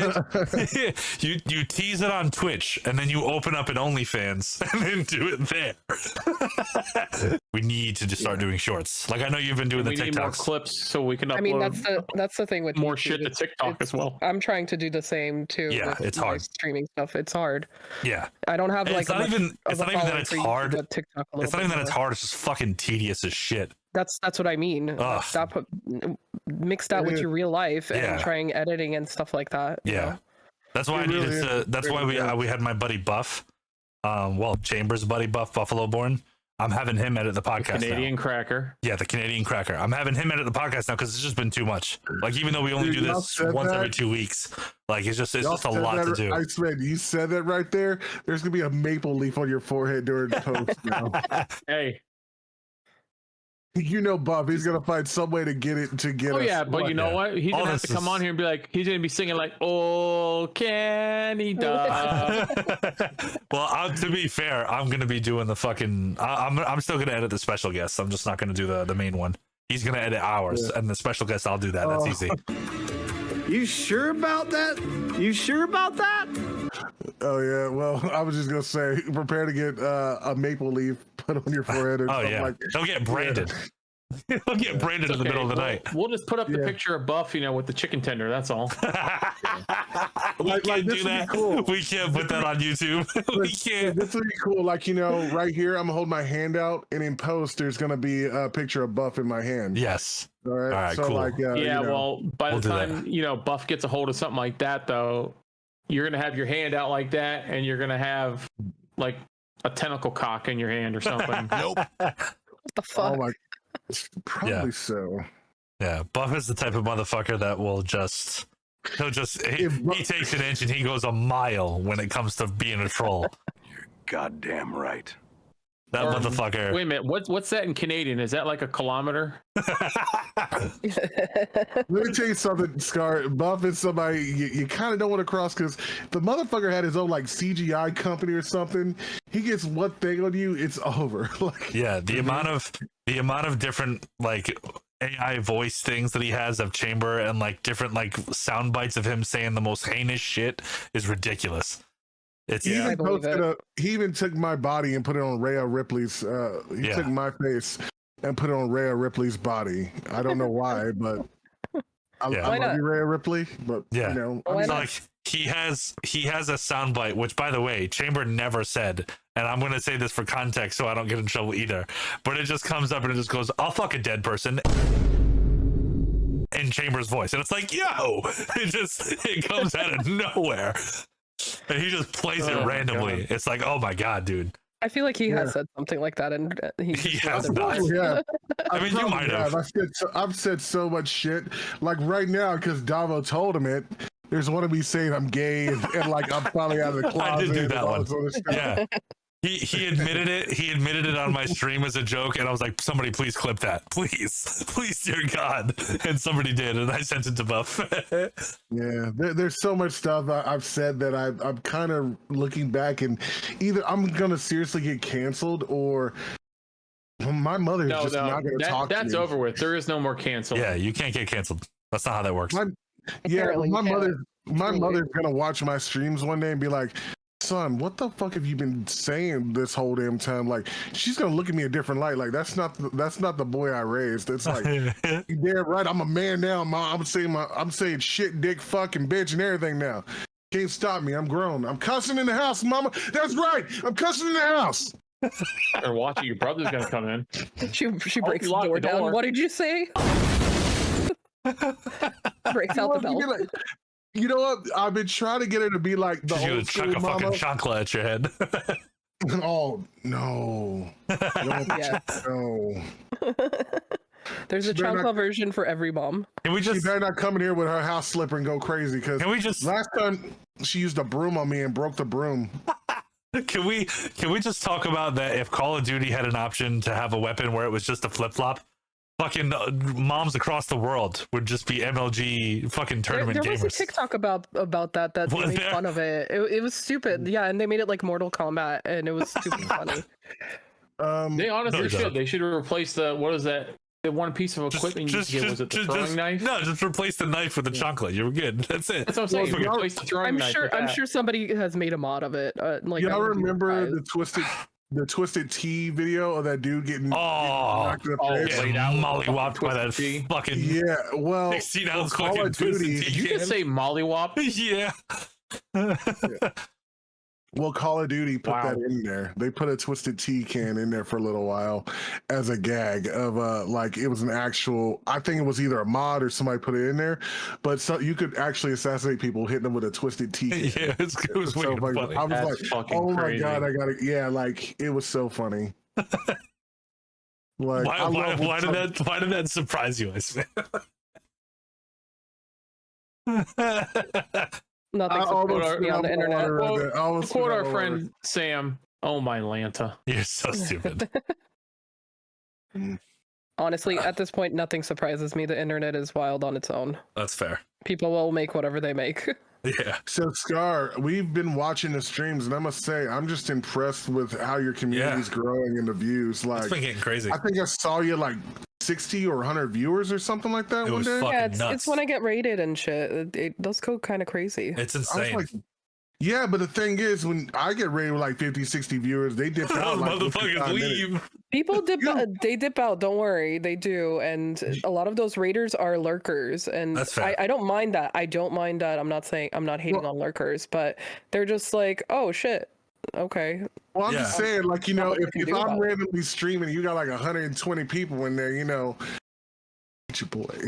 you tease it on Twitch, and then you open up an OnlyFans, and then do it there. We need to just start doing shorts. Like I know you've been doing the TikToks. We need more clips so we can upload. I mean, that's the thing with more YouTube. shit to TikTok as well. I'm trying to do the same too. Yeah, it's hard. Streaming stuff. It's hard. Yeah, I don't have it's not even that it's hard. It's not even that it's hard. It's just fucking tedious as shit. That's what I mean. Mix that with your real life and trying editing and stuff like that. Yeah, you know? That's why That's why we had my buddy Buff, Chambers' buddy Buff Buffalo Born. I'm having him edit the podcast. Canadian Cracker. Yeah, the Canadian Cracker. I'm having him edit the podcast now because it's just been too much. Like even though we only do this once every 2 weeks, like it's just a lot to do. I swear, you said that right there. There's gonna be a maple leaf on your forehead during the post. Now. Hey. You know, Bob, he's gonna find some way to get it to get us. Oh yeah, but you know what? He's gonna have to come on here and be like, he's gonna be singing like, "Oh, Canada." Well, to be fair, I'm gonna be doing the fucking. I'm still gonna edit the special guests. I'm just not gonna do the main one. He's gonna edit ours, and the special guest, I'll do that. That's easy. You sure about that? You sure about that? Oh yeah. Well, I was just gonna say, prepare to get a maple leaf put on your forehead. Or something like that. They'll get branded. They'll get branded in the middle of the night. We'll just put up the picture of Buff, with the chicken tender. That's all. We can't do that. Cool. We can't put that on YouTube. We can't. This would be cool. Like right here, I'm gonna hold my hand out, and in post, there's gonna be a picture of Buff in my hand. Yes. All right. So cool. Well, by the time Buff gets a hold of something like that, though, you're gonna have your hand out like that, and you're gonna have like a tentacle cock in your hand or something. Nope. What the fuck? Oh my. Probably so. Yeah, Buff is the type of motherfucker that will he takes an inch and he goes a mile when it comes to being a troll. You're goddamn right. That motherfucker. Wait a minute, what's that in Canadian? Is that like a kilometer? Let me tell you something, Scar. Buff is somebody you kind of don't want to cross because the motherfucker had his own like CGI company or something. He gets one thing on you, it's over. The amount of different like AI voice things that he has of Chamber and like different like sound bites of him saying the most heinous shit is ridiculous. He even took my body and put it on Rhea Ripley's. He took my face and put it on Rhea Ripley's body. I don't know why, but I love you, Rhea Ripley. But like he has a soundbite, which by the way, Chamber never said, and I'm gonna say this for context so I don't get in trouble either. But it just comes up and it just goes, "I'll fuck a dead person." In Chamber's voice, and it's like, yo, it comes out of nowhere. And he just plays it randomly. God. It's like, oh my god, dude. I feel like he has said something like that, and he has not. I mean, you might have. I've said so much shit. Like right now, because Davo told him it. There's one of me saying I'm gay, and like I'm probably out of the closet. I did do that one. Yeah. He admitted it. He admitted it on my stream as a joke, and I was like, "Somebody, please clip that, please, dear God!" And somebody did, and I sent it to Buff. There's so much stuff I've said that I'm kind of looking back, and either I'm gonna seriously get canceled, or I'm my mother's just not going to talk to me. That's over with. There is no more cancel. Yeah, you can't get canceled. That's not how that works. My mother's going to watch my streams one day and be like, son, what the fuck have you been saying this whole damn time? Like, she's gonna look at me a different light. Like, that's not the boy I raised. It's like, you damn right, I'm a man now, mom. I'm saying shit, dick, fucking bitch, and everything now. Can't stop me. I'm grown. I'm cussing in the house, mama. That's right. I'm cussing in the house. Or watching your brother's gonna come in. She breaks the door down. What did you say? Breaks out the belt. You know what? I've been trying to get her to be like the old chuck a fucking chancla at your head. Oh no! No. There's a chancla version for every mom. Can we just? She better not come in here with her house slipper and go crazy. Because last time she used a broom on me and broke the broom. Can we just talk about that? If Call of Duty had an option to have a weapon where it was just a flip flop, fucking moms across the world would just be MLG fucking tournament gamers. There was a TikTok about that they made fun of it. It was stupid. Yeah, and they made it like Mortal Kombat, and it was stupid funny. They honestly should. They should replace the the one piece of equipment you get. Was it the throwing knife? No, just replace the knife with the chocolate. You were good. That's it. That's what I'm saying. Replace the throwing knife. I'm sure somebody has made a mod of it. Y'all remember the Twisted Tea video of that dude getting knocked in the face? Mollywopped by that fucking 16 ounce fucking Twisted Tea. You can say mollywop. Yeah. Well, Call of Duty put that in there. They put a Twisted Tea can in there for a little while as a gag of like it was an actual. I think it was either a mod or somebody put it in there, but so you could actually assassinate people hitting them with a Twisted Tea can. Yeah, it was so funny. I was That's like, oh my crazy. god, I gotta. Yeah, like it was so funny. Like, why did that surprise you, Iceman? Nothing supports me on the internet. Quote our friend Sam. Oh my Lanta. You're so stupid. Honestly, at this point, nothing surprises me. The internet is wild on its own. That's fair. People will make whatever they make. Yeah. So Scar, we've been watching the streams, and I must say, I'm just impressed with how your community's growing and the views. Like, it's been getting crazy. I think I saw you like 60 or 100 viewers or something like that one day. Yeah, it's when I get rated and shit. It does go kind of crazy. It's insane. Yeah, but the thing is, when I get rated with like 50, 60 viewers, they dip out. Those motherfuckers leave. People dip out. They dip out. Don't worry, they do. And a lot of those raiders are lurkers, and I don't mind that. I don't mind that. I'm not hating on lurkers, but they're just like, oh shit. Okay. Well, I'm just saying, like, you know, if I'm randomly streaming, you got like 120 people in there, you know. Your boy.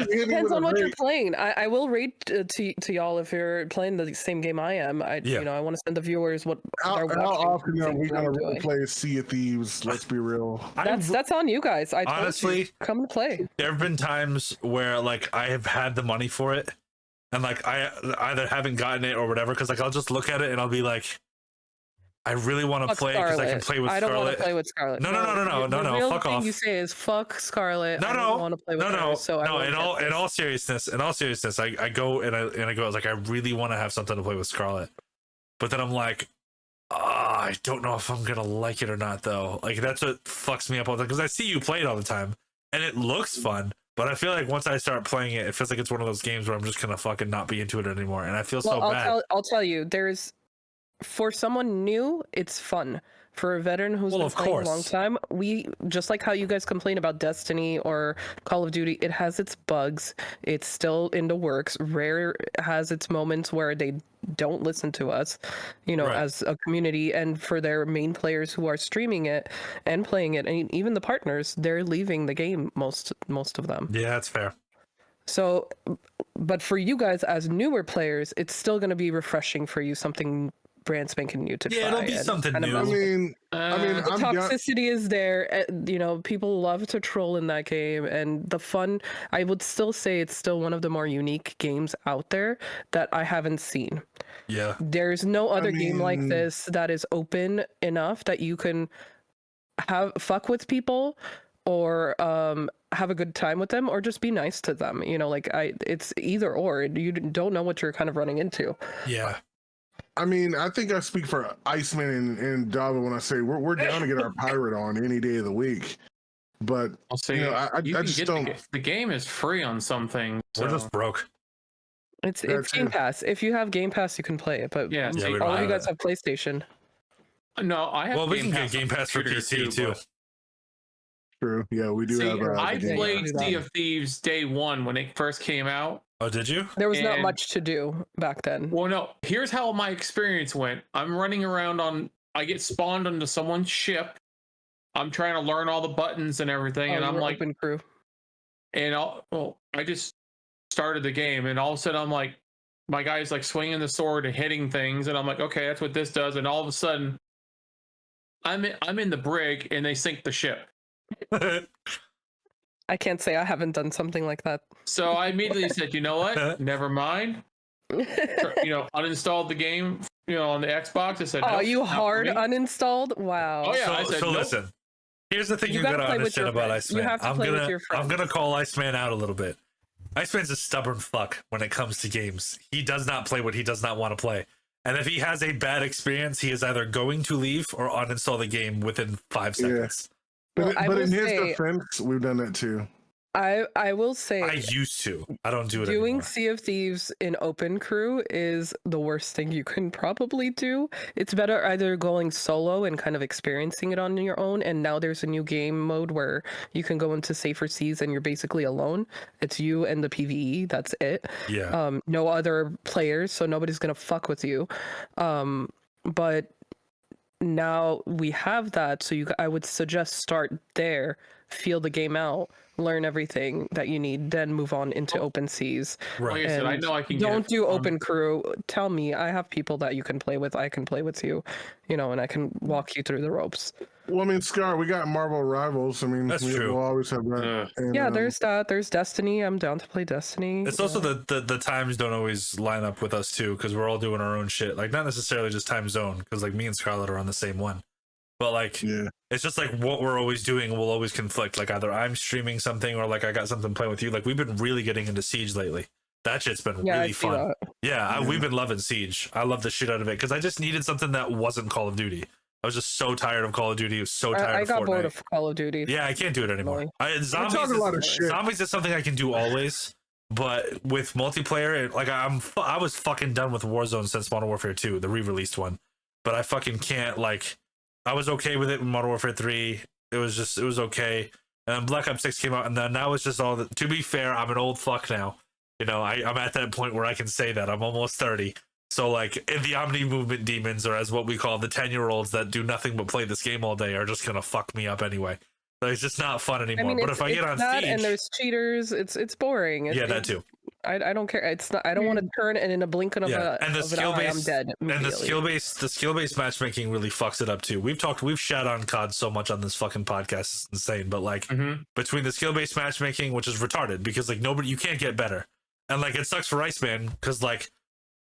Depends on what you're playing. I will rate to y'all if you're playing the same game I am. You know, I want to send the viewers what how often are we gonna really play Sea of Thieves? Let's be real. That's on you guys. Honestly, come and play. There have been times where like I have had the money for it, and like I either haven't gotten it or whatever, because like I'll just look at it and I'll be like, I really want to play because I can play with Scarlet. I don't want to play with Scarlet. No. Fuck off. You say is fuck Scarlet. No. I don't want to play with her. So no. In all seriousness, I go and I go. I was like, I really want to have something to play with Scarlet, but then I'm like, I don't know if I'm gonna like it or not though. Like that's what fucks me up all the time, because I see you play it all the time and it looks fun. But I feel like once I start playing it, it feels like it's one of those games where I'm just gonna fucking not be into it anymore, and I feel so bad. I'll tell you, for someone new, it's fun. For a veteran who's been playing a long time, we just like how you guys complain about Destiny or Call of Duty, it has its bugs. It's still in the works. Rare has its moments where they don't listen to us, you know, as a community. And for their main players who are streaming it and playing it, and even the partners, they're leaving the game, most of them. Yeah, that's fair. So, but for you guys as newer players, it's still going to be refreshing for you, something brand spanking new to try. Yeah, it'll be something new. I mean, the toxicity is there. You know, people love to troll in that game, and the fun. I would still say it's still one of the more unique games out there that I haven't seen. Yeah, there's no other game like this that is open enough that you can fuck with people, or have a good time with them, or just be nice to them. You know, like it's either or. You don't know what you're kind of running into. Yeah. I mean, I think I speak for Iceman and Dava when I say we're down to get our pirate on any day of the week. But I'll see. you know, I just don't. The game is free on something. We're So. just broke. It's Game Pass. If you have Game Pass, you can play it. But Yeah, we all of you don't guys have PlayStation. No, I have. Well, we can Pass get Game Pass for PC too. True. Yeah, we do have. I the Game played Pass. Sea of Thieves day one when it first came out. Oh, did you? There was not And- much to do back then. Well, no. Here's how my experience went. I'm running around I get spawned onto someone's ship. I'm trying to learn all the buttons and everything, and I'm like, open crew. and I just started the game, and all of a sudden I'm like, my guy's like swinging the sword and hitting things, and I'm like, okay, that's what this does, and all of a sudden, I'm in the brig, and they sink the ship. I can't say I haven't done something like that. So I immediately said, you know what? Never mind. Uninstalled the game. On the Xbox. I said, oh, nope, you not for hard me. uninstalled? Wow. Oh yeah. So, I said, nope. listen. Here's the thing You you gotta gotta play with understand your about friends. You Iceman. have to play with your I'm friends. gonna call Iceman out a little bit. Iceman's a stubborn fuck when it comes to games. He does not play what he does not want to play. And if he has a bad experience, he is either going to leave or uninstall the game within 5 seconds. But, Well, I but will in his say- defense, we've done that too. I will say I used to. I don't do it doing anymore. Sea of Thieves in open crew is the worst thing you can probably do. It's better either going solo and kind of experiencing it on your own, and now there's a new game mode where you can go into safer seas and you're basically alone. It's you and the PvE, that's it. Yeah. No other players, so nobody's gonna fuck with you. But now we have that, so I would suggest start there, feel the game out, learn everything that you need, then move on into open seas. Right. Like I said, I And know I can. Don't get do it on- open crew. Tell me, I have people that you can play with. I can play with you, and I can walk you through the ropes. Well, I mean, Scar, we got Marvel Rivals. I mean, That's true. We'll always have that. And, Yeah, there's that. There's Destiny. I'm down to play Destiny. It's also the times don't always line up with us too, because we're all doing our own shit. Like not necessarily just time zone, because like me and Scarlett are on the same one. But like it's just like what we're always doing will always conflict. Like either I'm streaming something or like I got something playing with you. Like we've been really getting into Siege lately. That shit's been Yeah, I really see fun. that. Yeah, we've been loving Siege. I love the shit out of it because I just needed something that wasn't Call of Duty. I was just so tired of Call of Duty. I was so tired I of got Fortnite. bored of Call of Duty. Yeah, I can't do it anymore. Zombies, talking a lot of shit. Zombies is something I can do always, but with multiplayer, like I was fucking done with Warzone since Modern Warfare 2, the re-released one. But I fucking can't like. I was okay with it in Modern Warfare 3. It was okay. And then Black Ops 6 came out, and then now it's just all. To be fair, I'm an old fuck now. I'm at that point where I can say that I'm almost 30. So like, in the Omni Movement demons, or as what we call the 10-year-olds that do nothing but play this game all day, are just gonna fuck me up anyway. So it's just not fun anymore. I mean, but if I get on that, Siege, and there's cheaters, it's boring. that too. I don't care. It's not. I don't want to turn and in a blink of, And the of an skill eye, I'm base dead. and the immediately. skill based matchmaking really fucks it up too. We've shat on COD so much on this fucking podcast, it's insane. But like between the skill based matchmaking, which is retarded because like you can't get better, and like it sucks for Iceman because like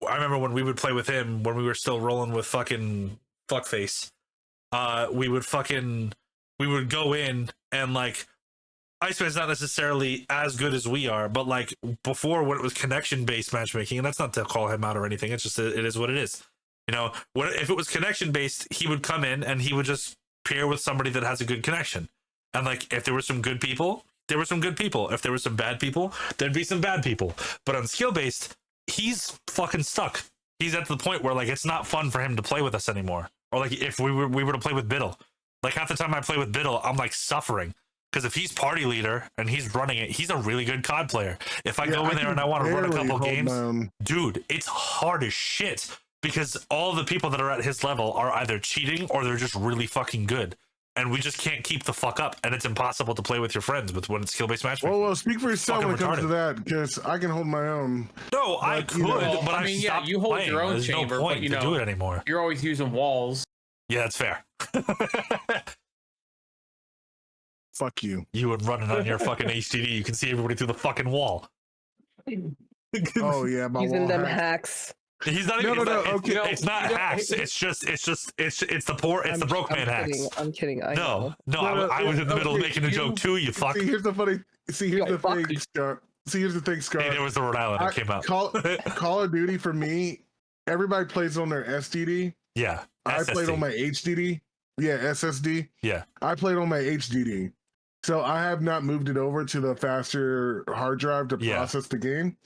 I remember when we would play with him when we were still rolling with fucking fuckface, we would go in and like. Iceman's not necessarily as good as we are, but like before when it was connection based matchmaking, and that's not to call him out or anything, it's just it is what it is. If it was connection based, he would come in and he would just pair with somebody that has a good connection. And like if there were some good people, there were some good people. If there were some bad people, there'd be some bad people. But on skill based, he's fucking stuck. He's at the point where like it's not fun for him to play with us anymore. Or like if we were to play with Biddle, like half the time I play with Biddle, I'm like suffering. Because if he's party leader and he's running it, he's a really good COD player. If I go in there and I want to run a couple games, dude, it's hard as shit. Because all the people that are at his level are either cheating or they're just really fucking good. And we just can't keep the fuck up. And it's impossible to play with your friends when it's skill-based matchmaking. Well, speak for yourself when it comes to that, because I can hold my own. No, I could, but I mean, stopped you hold playing. your own There's chamber, no point but to do it anymore. You're always using walls. Yeah, that's fair. Fuck you. You would run it on your fucking HDD. You can see everybody through the fucking wall. Oh yeah, my using wall them hack. hacks. He's not even. Okay. It's not hacks. It's the broke man hacks. I'm kidding. I No, know. I was in the middle of making a joke too. You fuck. See, here's the funny. Here's the thing, Scar. Hey, there was the Rhode Island that came out. Call of Duty for me everybody plays on their SDD. Yeah. I played on my HDD. Yeah, SSD. Yeah. I played on my HDD. So I have not moved it over to the faster hard drive to process the game.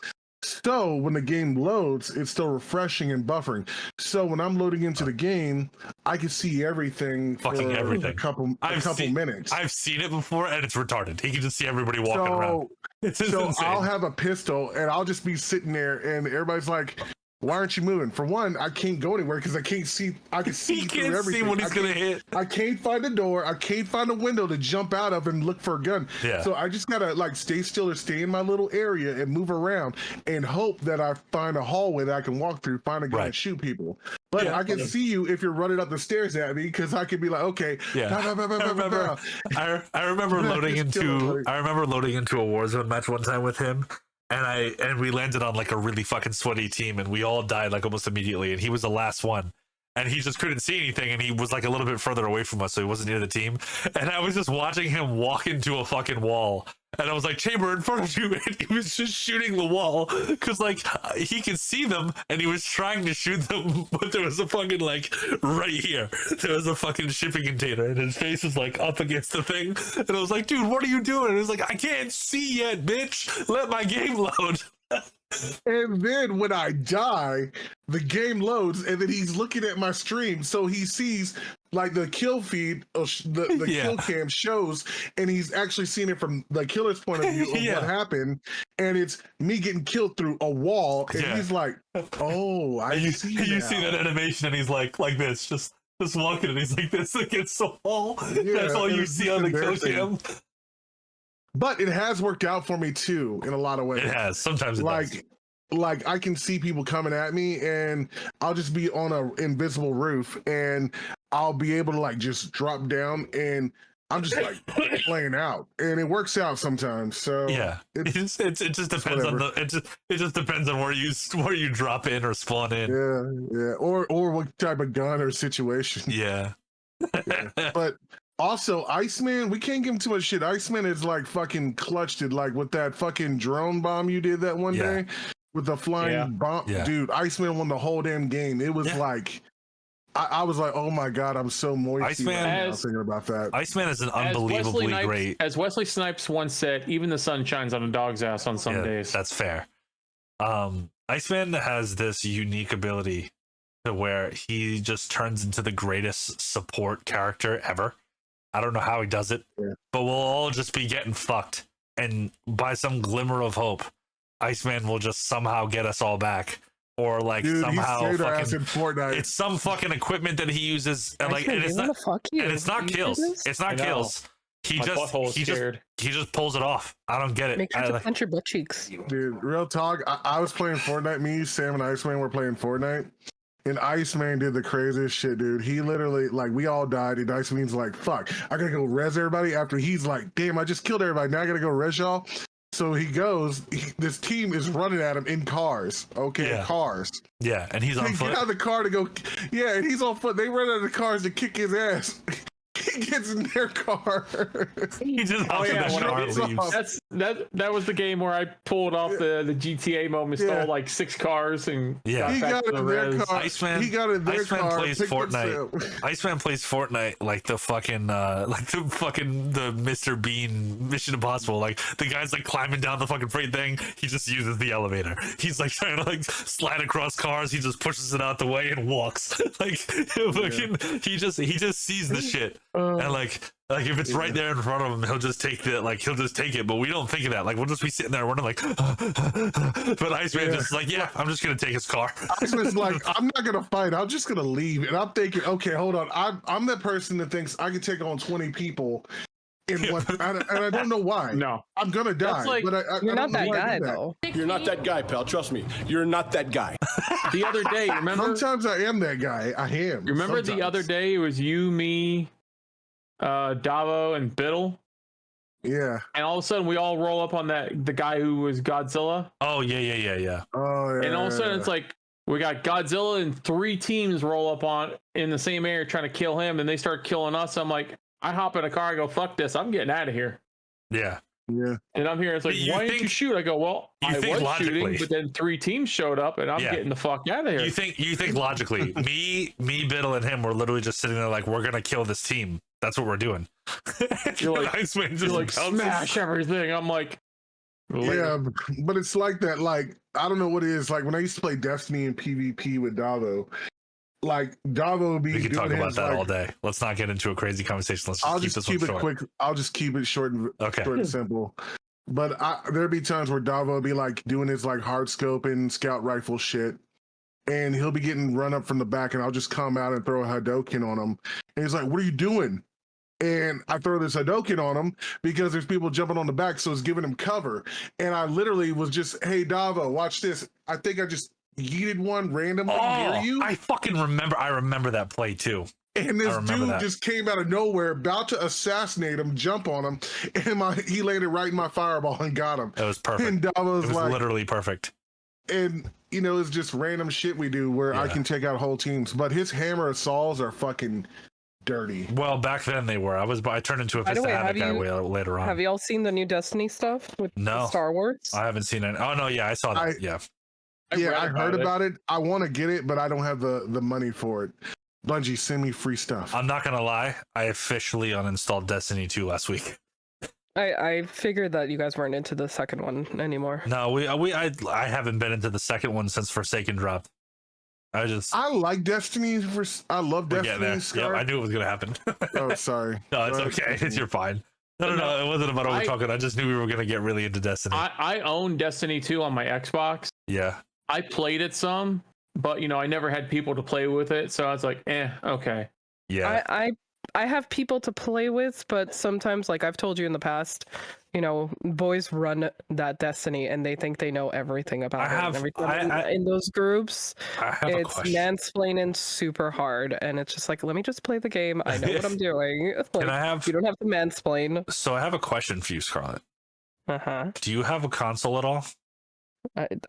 So when the game loads, it's still refreshing and buffering. So when I'm loading into the game, I can see everything for a couple minutes. I've seen it before, and it's retarded. He can just see everybody walking around. So I'll have a pistol, and I'll just be sitting there, and everybody's like, "Why aren't you moving?" For one, I can't go anywhere because I can't see. I can see through everything. See what he's gonna hit. I can't find a door. I can't find a window to jump out of and look for a gun. Yeah. So I just gotta like stay still or stay in my little area and move around and hope that I find a hallway that I can walk through, find a gun, and shoot people. But I can see you if you're running up the stairs at me because I could be like, okay. Yeah. I remember loading into a Warzone match one time with him. And we landed on like a really fucking sweaty team, and we all died like almost immediately, and he was the last one, and he just couldn't see anything, and he was like a little bit further away from us, so he wasn't near the team, and I was just watching him walk into a fucking wall, and I was like, Chamber, in front of you, and he was just shooting the wall because like he could see them, and he was trying to shoot them, but there was a fucking like right here, there was a fucking shipping container, and his face was like up against the thing, and I was like, dude, what are you doing? And he was like, I can't see yet, bitch, let my game load. And then when I die, the game loads, and then he's looking at my stream, so he sees like the kill feed, the kill cam shows, and he's actually seeing it from the killer's point of view of what happened, and it's me getting killed through a wall, and he's like, "Oh, I see." You see that animation, and he's like this, just walking, and he's like this against the wall. That's all you see on the kill cam. But it has worked out for me too in a lot of ways. It has. Sometimes it does. Like I can see people coming at me, and I'll just be on an invisible roof, and I'll be able to like just drop down, and I'm just like playing out, and it works out sometimes. So yeah, it just depends on it just depends on where you drop in or spawn in. Yeah, or what type of gun or situation. Yeah. But also, Iceman, we can't give him too much shit. Iceman is like fucking clutched it, like with that fucking drone bomb you did that one day with the flying bomb. Yeah. Dude, Iceman won the whole damn game. It was like, I was like, oh my God, I'm so moist. I was thinking about that. Iceman is an unbelievably great. As Wesley Snipes once said, even the sun shines on a dog's ass on some days. That's fair. Iceman has this unique ability to where he just turns into the greatest support character ever. I don't know how he does it, but we'll all just be getting fucked. And by some glimmer of hope, Iceman will just somehow get us all back. Or like somehow in Fortnite. It's some fucking equipment that he uses, and like it's not kills. It's not kills. He just pulls it off. I don't get it. Make sure to punch your butt cheeks. Dude, real talk. I was playing Fortnite. Me, Sam, and Iceman were playing Fortnite. And Iceman did the craziest shit, dude. He literally, like, we all died, and Iceman's like, fuck, I gotta go res everybody after he's like, damn, I just killed everybody. Now I gotta go res y'all. So he goes, this team is running at him in cars. Cars. Yeah, and he's on foot. Get out of the car to go, and he's on foot. They run out of the cars to kick his ass. He gets in their car. He just hops in the car and leaves. That was the game where I pulled off the GTA moment, stole like 6 cars, and got back to the res. Iceman plays Fortnite. Iceman plays Fortnite like the fucking the Mr. Bean Mission Impossible. Like the guy's like climbing down the fucking freight thing. He just uses the elevator. He's like trying to like slide across cars. He just pushes it out the way and walks. Like he just sees the shit. And like if it's right there in front of him, he'll just take it, but we don't think of that. Like we'll just be sitting there running like but Iceman just like, I'm just gonna take his car. Iceman's like, I'm not gonna fight, I'm just gonna leave. And I'm thinking, okay, hold on, I'm that person that thinks I can take on 20 people in one, and I don't know why. No, I'm gonna die. Like, but you're not that guy though. You're not that guy, pal. Trust me, you're not that guy. The other day, remember? Sometimes I am that guy. I am. Remember sometimes. The other day it was you, me, Davo, and Biddle. Yeah. And all of a sudden we all roll up on the guy who was Godzilla. Oh yeah. Oh yeah. And all of a sudden it's like we got Godzilla and 3 teams roll up on in the same area trying to kill him, and they start killing us. I'm like, I hop in a car, I go, fuck this, I'm getting out of here. Yeah. Yeah. And I'm here. It's like, why didn't you shoot? I go, well, I was shooting, but then 3 teams showed up, and I'm getting the fuck out of here. You think logically? me, Biddle, and him were literally just sitting there like, we're gonna kill this team. That's what we're doing. You're like smash everything. I'm like, yeah, but it's like that. Like, I don't know what it is. Like when I used to play Destiny and PvP with Davo, like Davo would be. We can talk about that all day. Let's not get into a crazy conversation. Let's just keep this one short. Quick. I'll just keep it short and simple. But there'd be times where Davo would be like doing his like hard scoping scout rifle shit, and he'll be getting run up from the back, and I'll just come out and throw a Hadoken on him, and he's like, "What are you doing?" And I throw this Hadoken on him because there's people jumping on the back, so it's giving him cover. And I literally was just, "Hey Davo, watch this." I think I just yeeted one randomly near you. I fucking remember. I remember that play too. And this dude just came out of nowhere, about to assassinate him, jump on him, and he landed right in my fireball and got him. It was perfect. And Davo was like, literally perfect. And it's just random shit we do where I can take out whole teams. But his hammer assaults are fucking dirty. Well, back then they were. I turned into a Fist of Havoc guy later on. Have y'all seen the new Destiny stuff with Star Wars? I haven't seen it. Oh no, yeah, I saw that. I heard about it. I want to get it, but I don't have the money for it. Bungie, send me free stuff. I'm not gonna lie. I officially uninstalled Destiny 2 last week. I figured that you guys weren't into the second one anymore. No, I haven't been into the second one since Forsaken dropped. I like Destiny. I love Destiny. Yeah, I knew it was gonna happen. Oh, sorry. No, it's okay. You're fine. No, it wasn't about what we're talking. I just knew we were gonna get really into Destiny. I own Destiny 2 on my Xbox. Yeah. I played it some, but I never had people to play with it, so I was like, okay. Yeah. I have people to play with, but sometimes, like I've told you in the past, boys run that Destiny and they think they know everything about it. Every time in those groups, it's mansplaining super hard, and it's just like, let me just play the game. I know what I'm doing. Like, you don't have to mansplain. So I have a question for you, Scarlett. Do you have a console at all?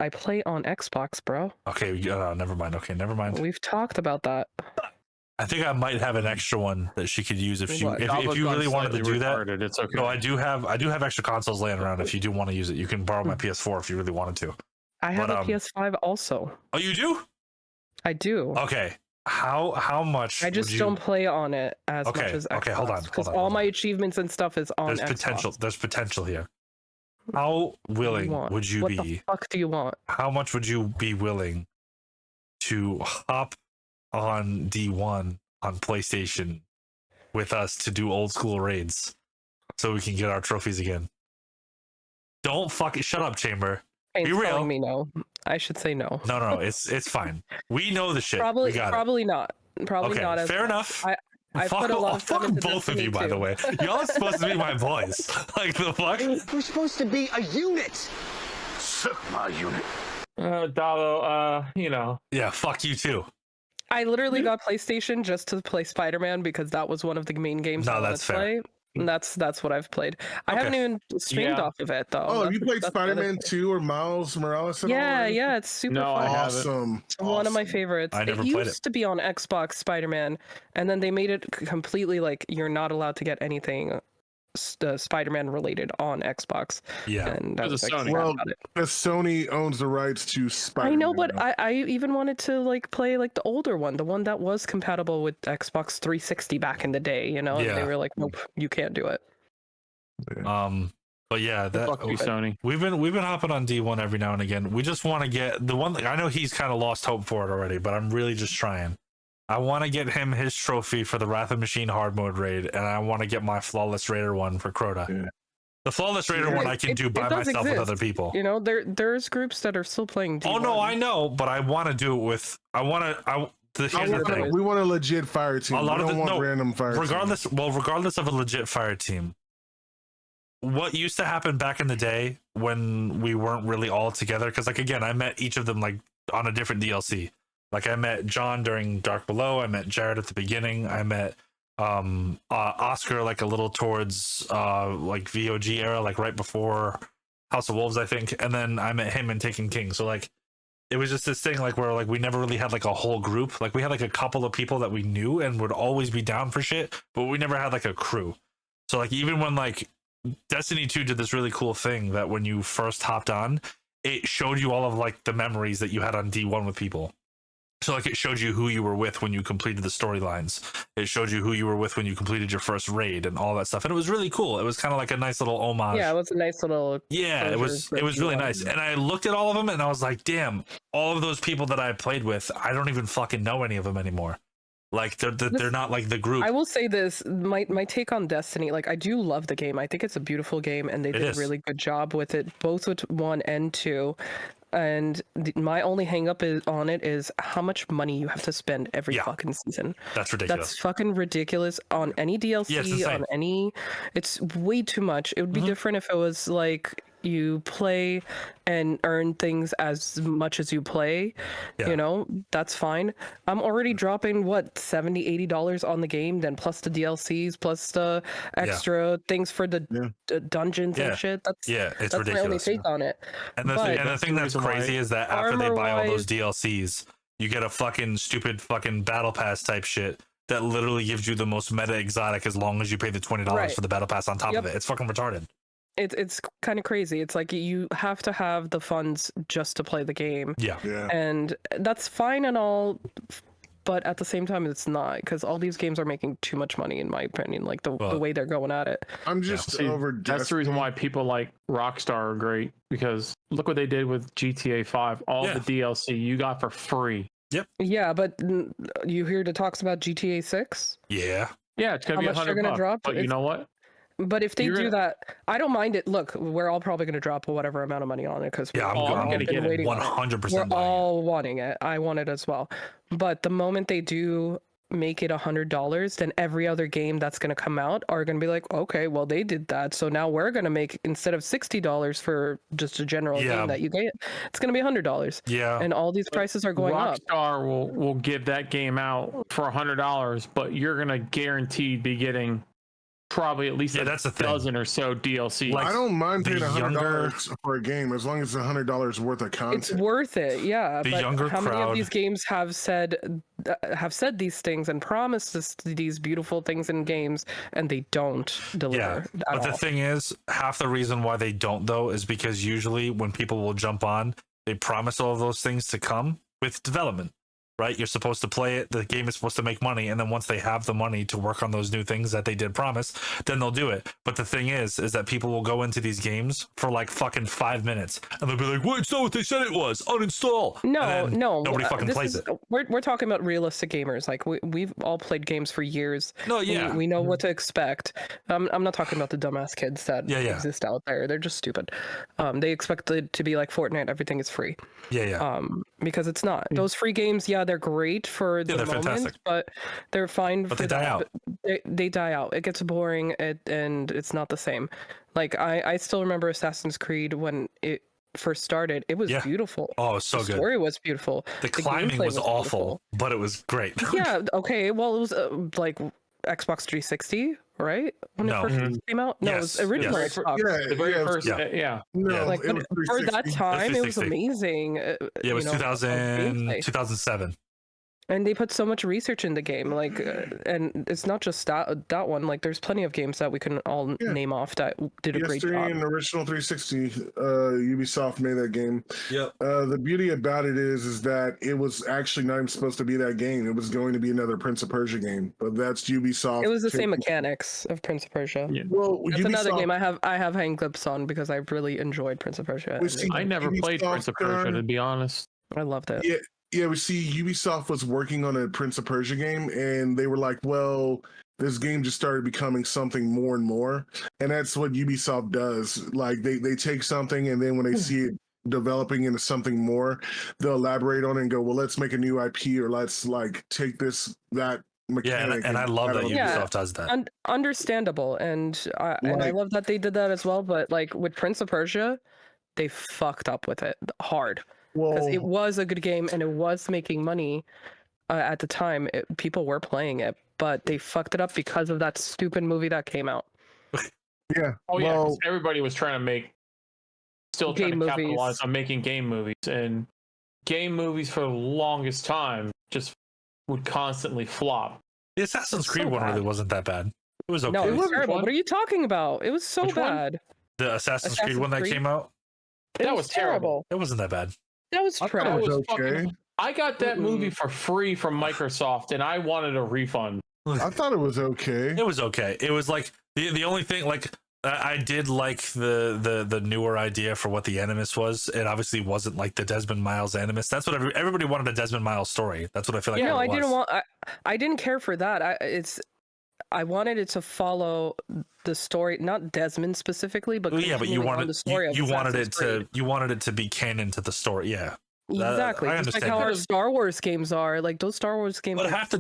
I play on Xbox, bro. Okay, never mind. Okay, never mind. We've talked about that. I think I might have an extra one that she could use if you really wanted to do that. It's okay. No, I do have extra consoles laying around. If you do want to use it, you can borrow my PS4 if you really wanted to. I have a PS5 also. Oh, you do? I do. Okay. How much? I just don't play on it as much as Xbox. Okay, hold on. Because all my achievements and stuff is on Xbox. There's potential here. How willing would you be? What the fuck do you want? How much would you be willing to hop on D1 on PlayStation with us to do old school raids so we can get our trophies again? Don't fucking shut up, Chamber. Be real. Telling me no. I should say no. No. It's fine. We know the shit. Probably not. Probably not. As fair enough. I put a lot of time into both of you, by the way. Y'all are supposed to be my boys. Like the fuck? We're supposed to be a unit. My unit. Davo, Yeah, fuck you too. I literally got PlayStation just to play Spider-Man because that was one of the main games I wanted to play. And that's what I've played. I haven't even streamed off of it though. Oh, you played Spider-Man 2 or Miles Morales? Yeah, it's super fun. Awesome. It's one of my favorites. I never it played used to be on Xbox, Spider-Man, and then they made it completely like you're not allowed to get anything Spider-Man related on Xbox. Yeah, and that was Sony. Well, Sony owns the rights to Spider-Man. I know, but I even wanted to like play like the older one, the one that was compatible with Xbox 360 back in the day. And they were like, nope, you can't do it. But yeah, fuck you, Sony. We've been hopping on D1 every now and again. We just want to get the one. I know he's kind of lost hope for it already, but I'm really just trying. I want to get him his trophy for the Wrath of Machine hard mode raid, and I want to get my Flawless Raider one for Crota. Yeah. The Flawless Raider one I can do by myself with other people. There's groups that are still playing D1. Oh no, I know, but I want to do it with. Here's the thing. We want a legit fire team. We don't want random fire regardless. team. Regardless of a legit fire team. What used to happen back in the day when we weren't really all together? Because again, I met each of them like on a different DLC. Like I met John during Dark Below. I met Jared at the beginning. I met Oscar like a little towards like VOG era, like right before House of Wolves, I think. And then I met him in Taken King. So like it was just this thing like where like we never really had like a whole group. Like we had like a couple of people that we knew and would always be down for shit, but we never had like a crew. So like even when like Destiny 2 did this really cool thing that when you first hopped on, it showed you all of like the memories that you had on D1 with people. So like it showed you who you were with when you completed the storylines. It showed you who you were with when you completed your first raid and all that stuff. And it was really cool. It was kind of like a nice little homage. Yeah, it was a nice little. Yeah, it was really nice. And I looked at all of them and I was like, damn, all of those people that I played with, I don't even fucking know any of them anymore. Like they're not like the group. I will say this, my take on Destiny, like I do love the game. I think it's a beautiful game and they did a really good job with it, both with 1 and 2. And my only hang up on it is how much money you have to spend every fucking season. That's ridiculous. That's fucking ridiculous on any DLC, on any. It's way too much. It would be different if it was like you play and earn things as much as you play. You know, that's fine. I'm already dropping what $70-$80 on the game, then plus the DLCs, plus the extra things for the dungeons and shit. That's it's that's ridiculous. my only take on it. And the thing that's crazy is that after they buy all those DLCs, you get a fucking stupid fucking battle pass type shit that literally gives you the most meta exotic as long as you pay the $20 for the battle pass on top of it. It's fucking retarded. It's kind of crazy. It's like you have to have the funds just to play the game. Yeah. And that's fine and all, but at the same time it's not, because all these games are making too much money in my opinion, like the way they're going at it. I'm just over. That's the reason why people like Rockstar are great, because look what they did with GTA 5. All the DLC you got for free. Yep. Yeah, but you hear the talks about GTA 6? Yeah, it's gonna be $100 drop, but you know what? But if they do that, I don't mind it. Look, we're all probably going to drop whatever amount of money on it because I'm going to get it 100%. We're all wanting it. I want it as well. But the moment they do make it $100, then every other game that's going to come out are going to be like, okay, well they did that, so now we're going to make, instead of $60 for just a general game that you get, it's going to be $100. Yeah, and all these prices are going up. Rockstar will give that game out for $100, but you're going to guaranteed be getting probably at least that's a dozen or so DLC. Like, I don't mind paying $100 for a game as long as it's $100 worth of content. It's worth it, yeah. The but younger how many crowd of these games have said these things and promised us these beautiful things in games, and they don't deliver? But the thing is, half the reason why they don't though is because usually when people will jump on, they promise all of those things to come with development. Right, you're supposed to play it. The game is supposed to make money, and then once they have the money to work on those new things that they did promise, then they'll do it. But the thing is that people will go into these games for like fucking 5 minutes, and they'll be like, "Wait, it's not what they said it was. Uninstall." No, nobody fucking plays it. We're talking about realistic gamers. Like we've all played games for years. No, yeah, we know what to expect. I'm not talking about the dumbass kids that exist out there. They're just stupid. They expect it to be like Fortnite. Everything is free. Because it's not. Those free games, they're great for the moment, fantastic. But they're fine. But they die out. They die out. It gets boring, and it's not the same. Like I still remember Assassin's Creed when it first started. It was beautiful. Oh, it was so good. The story was beautiful. The climbing was awful, beautiful. But it was great. Yeah. Okay. Well, it was like Xbox 360, right? When it first came out? No, it was originally Xbox. The very first. No, like for that time, it was amazing. It was 2007. And they put so much research in the game, like, and it's not just that one. Like, there's plenty of games that we can all name off that did a great job. PS3 and original 360, Ubisoft made that game. Yep. The beauty about it is that it was actually not even supposed to be that game. It was going to be another Prince of Persia game, but that's Ubisoft. It was the same mechanics of Prince of Persia. Yeah. Well, that's another game I have hang clips on because I really enjoyed Prince of Persia. I never played Prince of Persia, to be honest. I loved it. Yeah, we see Ubisoft was working on a Prince of Persia game, and they were like, well, this game just started becoming something more and more. And that's what Ubisoft does. Like, they take something, and then when they see it developing into something more, they'll elaborate on it and go, well, let's make a new IP, or let's, like, take that mechanic. Yeah, and I love that Ubisoft does that. Understandable. And I love that they did that as well. But, like, with Prince of Persia, they fucked up with it hard. Because it was a good game and it was making money at the time. People were playing it, but they fucked it up because of that stupid movie that came out. Yeah. Oh yeah, 'cause everybody was trying to capitalize on making game movies, and game movies for the longest time just would constantly flop. The Assassin's Creed one really wasn't that bad. It was okay. No, it was terrible. One? What are you talking about? It was so Which one? bad. The Assassin's Creed one that Creed? came out. That was terrible. It wasn't that bad. That was I thought trash. it was okay. Fucking, I got that movie for free from Microsoft, and I wanted a refund. I thought it was okay. It was okay. It was like the only thing, like I did like the newer idea for what the Animus was. It obviously wasn't like the Desmond Miles Animus. That's what everybody wanted, a Desmond Miles story. That's what I feel like. No, it was. I didn't care for that. I wanted it to follow the story, not Desmond specifically, but yeah, but you wanted the story you of wanted Assassin's it to be canon to the story. Yeah. Exactly. I Just like understand how that. our Star Wars games are. Like those Star Wars games. But are half the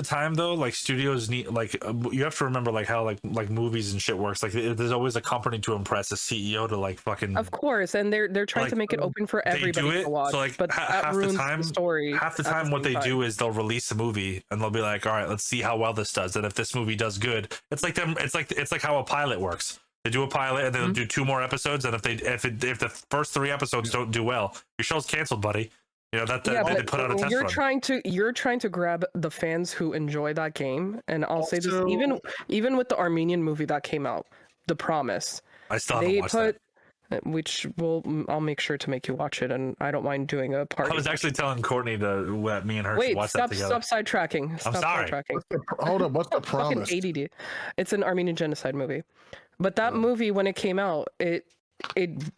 time though, like studios need, like you have to remember like how like movies and shit works. Like there's always a company to impress, a CEO to like fucking. Of course, and they're trying like, to make it open for they everybody do it, to watch. so like but that half ruins the time, story. half the time what they do is they'll release a movie and they'll be like, all right, let's see how well this does. And if this movie does good, it's like how a pilot works. They do a pilot and then they'll do 2 more episodes, and if the first 3 episodes don't do well, your show's canceled, buddy. You know they put out a test run. You're trying to grab the fans who enjoy that game, and I'll say this even with the Armenian movie that came out, The Promise. I still haven't watched that. Which I'll make sure to make you watch it, and I don't mind doing a party. I was actually telling Courtney that me and her should watch that together. Stop sidetracking. I'm sorry. Hold up, what's The Promise? Fucking ADD. It's an Armenian genocide movie. But that movie, when it came out, it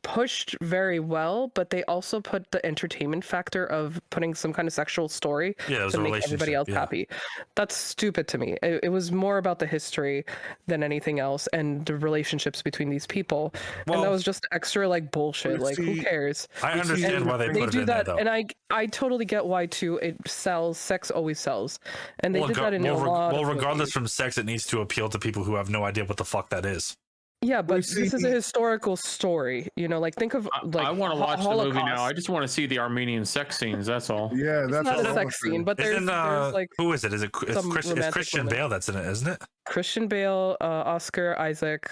pushed very well, but they also put the entertainment factor of putting some kind of sexual story to make everybody else happy. That's stupid to me. It was more about the history than anything else, and the relationships between these people. And that was just extra like bullshit. Like, who cares? I understand why they put it in there, though. And I totally get why too. It sells. Sex always sells, and they did that in a lot. Well, regardless from sex, it needs to appeal to people who have no idea what the fuck that is. Yeah, but this is a historical story. You know, like think of like I want to watch Holocaust. the movie now. I just want to see the Armenian sex scenes. That's all. Yeah, that's not a sex scene, but there's like who is it? Is it it's Christian Bale that's in it, isn't it? Christian Bale, Oscar Isaac,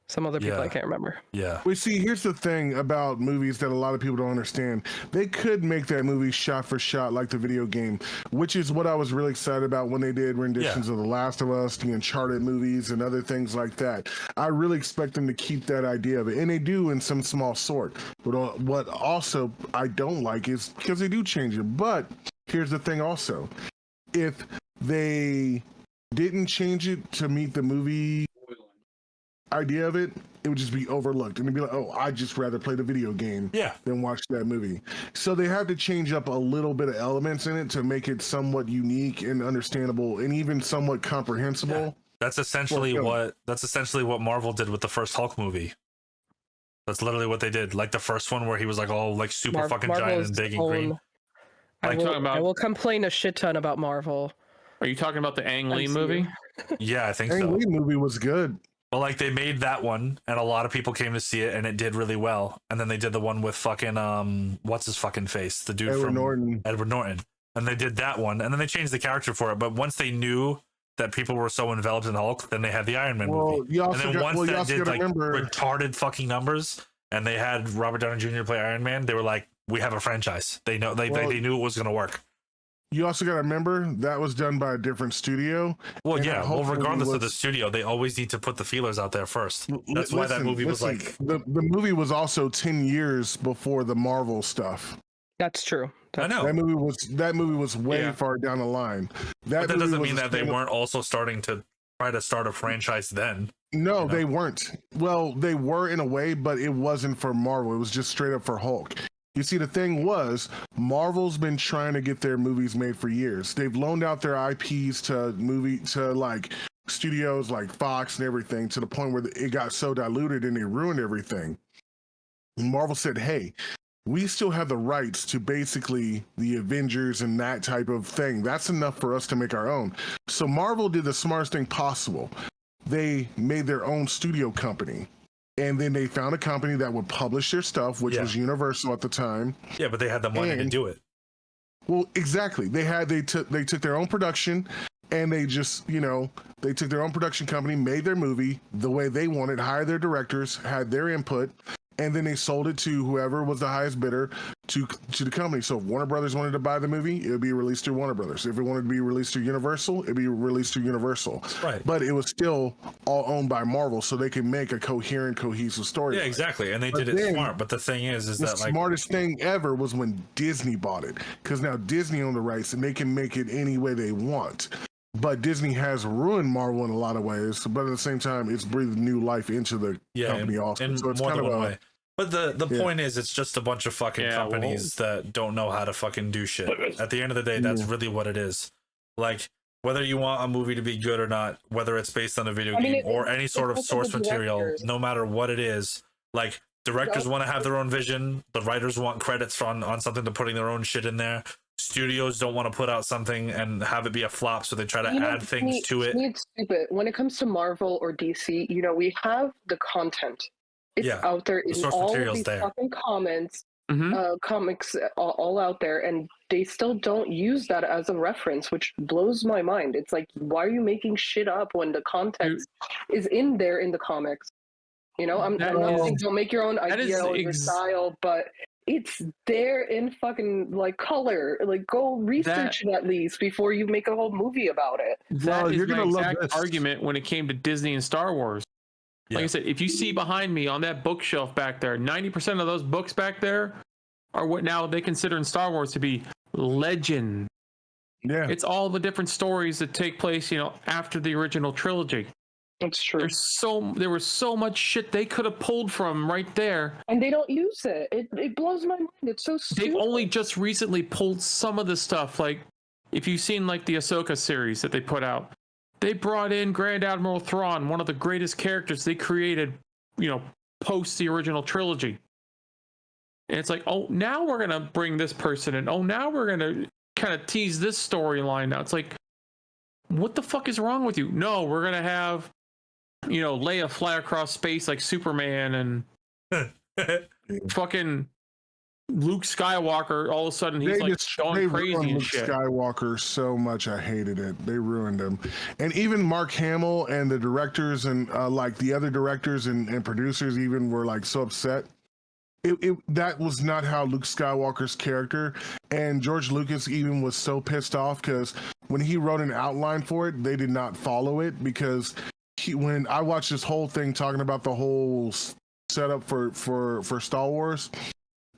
some other people I can't remember. Yeah. We see, here's the thing about movies that a lot of people don't understand. They could make that movie shot for shot like the video game, which is what I was really excited about when they did renditions of The Last of Us, the Uncharted movies, and other things like that. I really expect them to keep that idea of it, and they do in some small sort. But what also I don't like is because they do change it. But here's the thing also. If they didn't change it to meet the movie idea of it, it would just be overlooked, and it'd be like, oh, I'd just rather play the video game than watch that movie. So they have to change up a little bit of elements in it to make it somewhat unique and understandable, and even somewhat comprehensible. Yeah. That's essentially what Marvel did with the first Hulk movie. That's literally what they did. Like the first one where he was like all like super fucking giant and big and green. I will complain a shit ton about Marvel. Are you talking about the Ang Lee movie? Yeah, I think so. Ang Lee movie was good. But like they made that one, and a lot of people came to see it, and it did really well. And then they did the one with fucking what's his fucking face, the dude Edward Norton, and they did that one, and then they changed the character for it. But once they knew that people were so enveloped in Hulk, then they had the Iron Man movie. And then once that did like retarded fucking numbers, and they had Robert Downey Jr. play Iron Man, they were like, we have a franchise. They know they knew it was gonna work. You also got to remember that was done by a different studio. Well, yeah. Well, regardless of the studio, they always need to put the feelers out there first. That's why that movie was like the movie was also 10 years before the Marvel stuff. That's true. I know that movie was way far down the line. But that doesn't mean that they weren't also starting to try to start a franchise then. No, they weren't. Well, they were in a way, but it wasn't for Marvel. It was just straight up for Hulk. You see, the thing was, Marvel's been trying to get their movies made for years. They've loaned out their IPs to like studios like Fox and everything, to the point where it got so diluted and they ruined everything. And Marvel said, hey, we still have the rights to basically the Avengers and that type of thing. That's enough for us to make our own. So Marvel did the smartest thing possible. They made their own studio company. And then they found a company that would publish their stuff, which was Universal at the time. Yeah, but they had the money to do it. Well, exactly. They took their own production, and they just, they took their own production company, made their movie the way they wanted, hired their directors, had their input, and then they sold it to whoever was the highest bidder to the company. So if Warner Brothers wanted to buy the movie, it would be released through Warner Brothers. If it wanted to be released through Universal, it'd be released through Universal. Right. But it was still all owned by Marvel, so they could make a coherent, cohesive story. Yeah, exactly. And they did it smart. But the thing is the that, like, smartest thing ever was when Disney bought it, because now Disney owned the rights and they can make it any way they want. But Disney has ruined Marvel in a lot of ways, but at the same time, it's breathed new life into the company also. In So it's more kind than of one a way. But the point is, it's just a bunch of fucking companies that don't know how to fucking do shit. At the end of the day, that's really what it is. Like, whether you want a movie to be good or not, whether it's based on a video game or any sort of source material, no matter what it is, like, directors want to have their own vision. The writers want credits on something to putting their own shit in there. Studios don't want to put out something and have it be a flop, so they try to add things to it. It's stupid. When it comes to Marvel or DC, we have the content. It's out there in all of these fucking comics, all out there, and they still don't use that as a reference, which blows my mind. It's like, why are you making shit up when the context is in there in the comics? I'm not saying don't make your own idea or your style, but it's there in fucking like color. Like, go research it at least before you make a whole movie about it. That is my exact argument when it came to Disney and Star Wars. Like I said, if you see behind me on that bookshelf back there, 90% of those books back there are what now they consider in Star Wars to be legend. Yeah. It's all the different stories that take place, after the original trilogy. It's true. There was so much shit they could have pulled from right there. And they don't use it. It blows my mind. It's so stupid. They've only just recently pulled some of the stuff. Like, if you've seen like the Ahsoka series that they put out, they brought in Grand Admiral Thrawn, one of the greatest characters they created, post the original trilogy. And it's like, oh, now we're going to bring this person in. Oh, now we're going to kind of tease this storyline now. It's like, what the fuck is wrong with you? No, we're going to have, Leia fly across space like Superman and fucking Luke Skywalker, all of a sudden he's going crazy and shit. Skywalker so much, I hated it. They ruined him. And even Mark Hamill and the directors and like the other directors and producers even were like so upset. That was not how Luke Skywalker's character, and George Lucas even was so pissed off because when he wrote an outline for it, they did not follow it, because when I watched this whole thing talking about the whole setup for Star Wars,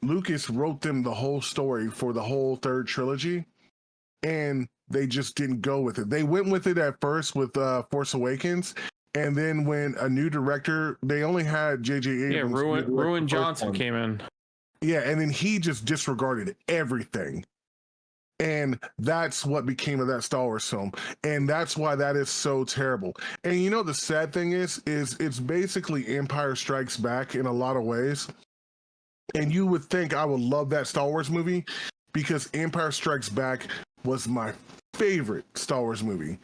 Lucas wrote them the whole story for the whole third trilogy, and they just didn't go with it. They went with it at first with Force Awakens, and then when a new director, they only had J.J. Abrams. Yeah, Ruin Johnson came in. Yeah, and then he just disregarded everything. And that's what became of that Star Wars film. And that's why that is so terrible. And the sad thing is it's basically Empire Strikes Back in a lot of ways. And you would think I would love that Star Wars movie because Empire Strikes Back was my favorite Star Wars movie.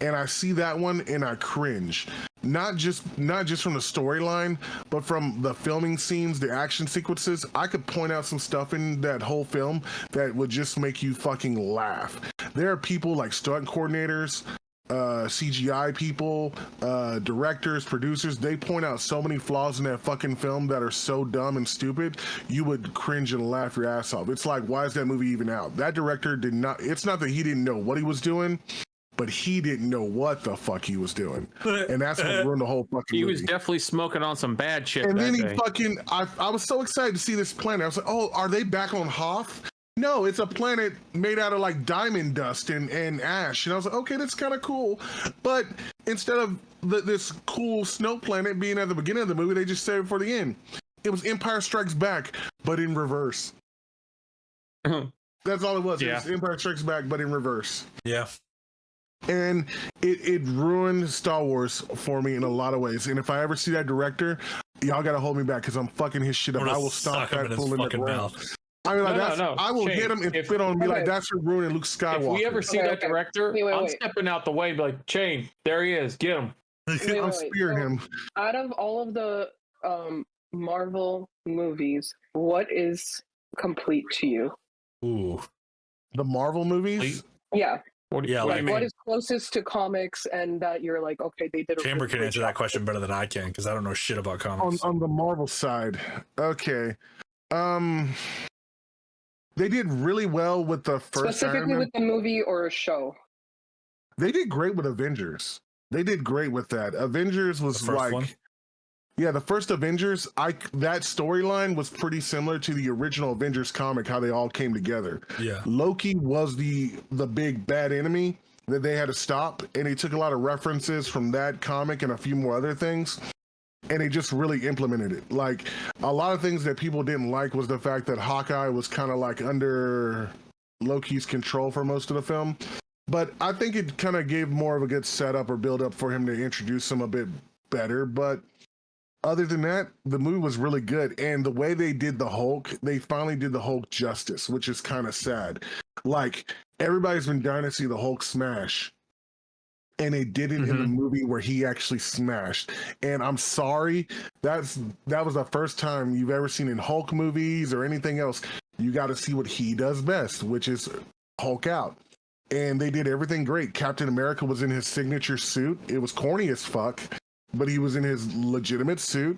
And I see that one and I cringe. Not just from the storyline, but from the filming scenes, the action sequences. I could point out some stuff in that whole film that would just make you fucking laugh. There are people like stunt coordinators, CGI people, directors, producers. They point out so many flaws in that fucking film that are so dumb and stupid, you would cringe and laugh your ass off. It's like, why is that movie even out? That director did not, it's not that he didn't know what he was doing, but he didn't know what the fuck he was doing. And that's what ruined the whole fucking movie. He was definitely smoking on some bad shit. And then day. I was so excited to see this planet. I was like, oh, are they back on Hoth? No, it's a planet made out of like diamond dust and ash. And I was like, okay, that's kind of cool. But instead of this cool snow planet being at the beginning of the movie, they just saved it for the end. It was Empire Strikes Back, but in reverse. That's all it was. Yeah. It was Empire Strikes Back, but in reverse. Yeah. And it ruined Star Wars for me in a lot of ways. And if I ever see that director, y'all gotta hold me back because I'm fucking his shit up. I will stomp that fool in the ground. I mean, I will hit him and spit on him and be like, that's for ruining Luke Skywalker. If we ever see that director, I'm stepping out the way and be like, Shane, there he is, get him. I'm spearing him. Out of all of the Marvel movies, what is complete to you? Ooh. The Marvel movies? Yeah. What do Yeah, what do like- you mean? What is closest to comics, and that you're like, okay, they did. Chamber can answer that question better than I can because I don't know shit about comics. On the Marvel side, okay. They did really well with the first Iron Specifically Man. with the movie or a show. They did great with Avengers. They did great with that. Avengers was The first like, one? yeah, the first Avengers. That storyline was pretty similar to the original Avengers comic, how they all came together. Yeah. Loki was the big bad enemy that they had to stop, and they took a lot of references from that comic and a few more other things, and they just really implemented it. Like, a lot of things that people didn't like was the fact that Hawkeye was kind of like under Loki's control for most of the film. But I think it kind of gave more of a good setup or build up for him to introduce him a bit better. But other than that, the movie was really good. And the way they did the Hulk, they finally did the Hulk justice, which is kind of sad. Like, everybody's been dying to see the Hulk smash. And they did it in the movie where he actually smashed. And I'm sorry, that was the first time you've ever seen in Hulk movies or anything else. You got to see what he does best, which is Hulk out. And they did everything great. Captain America was in his signature suit. It was corny as fuck, but he was in his legitimate suit.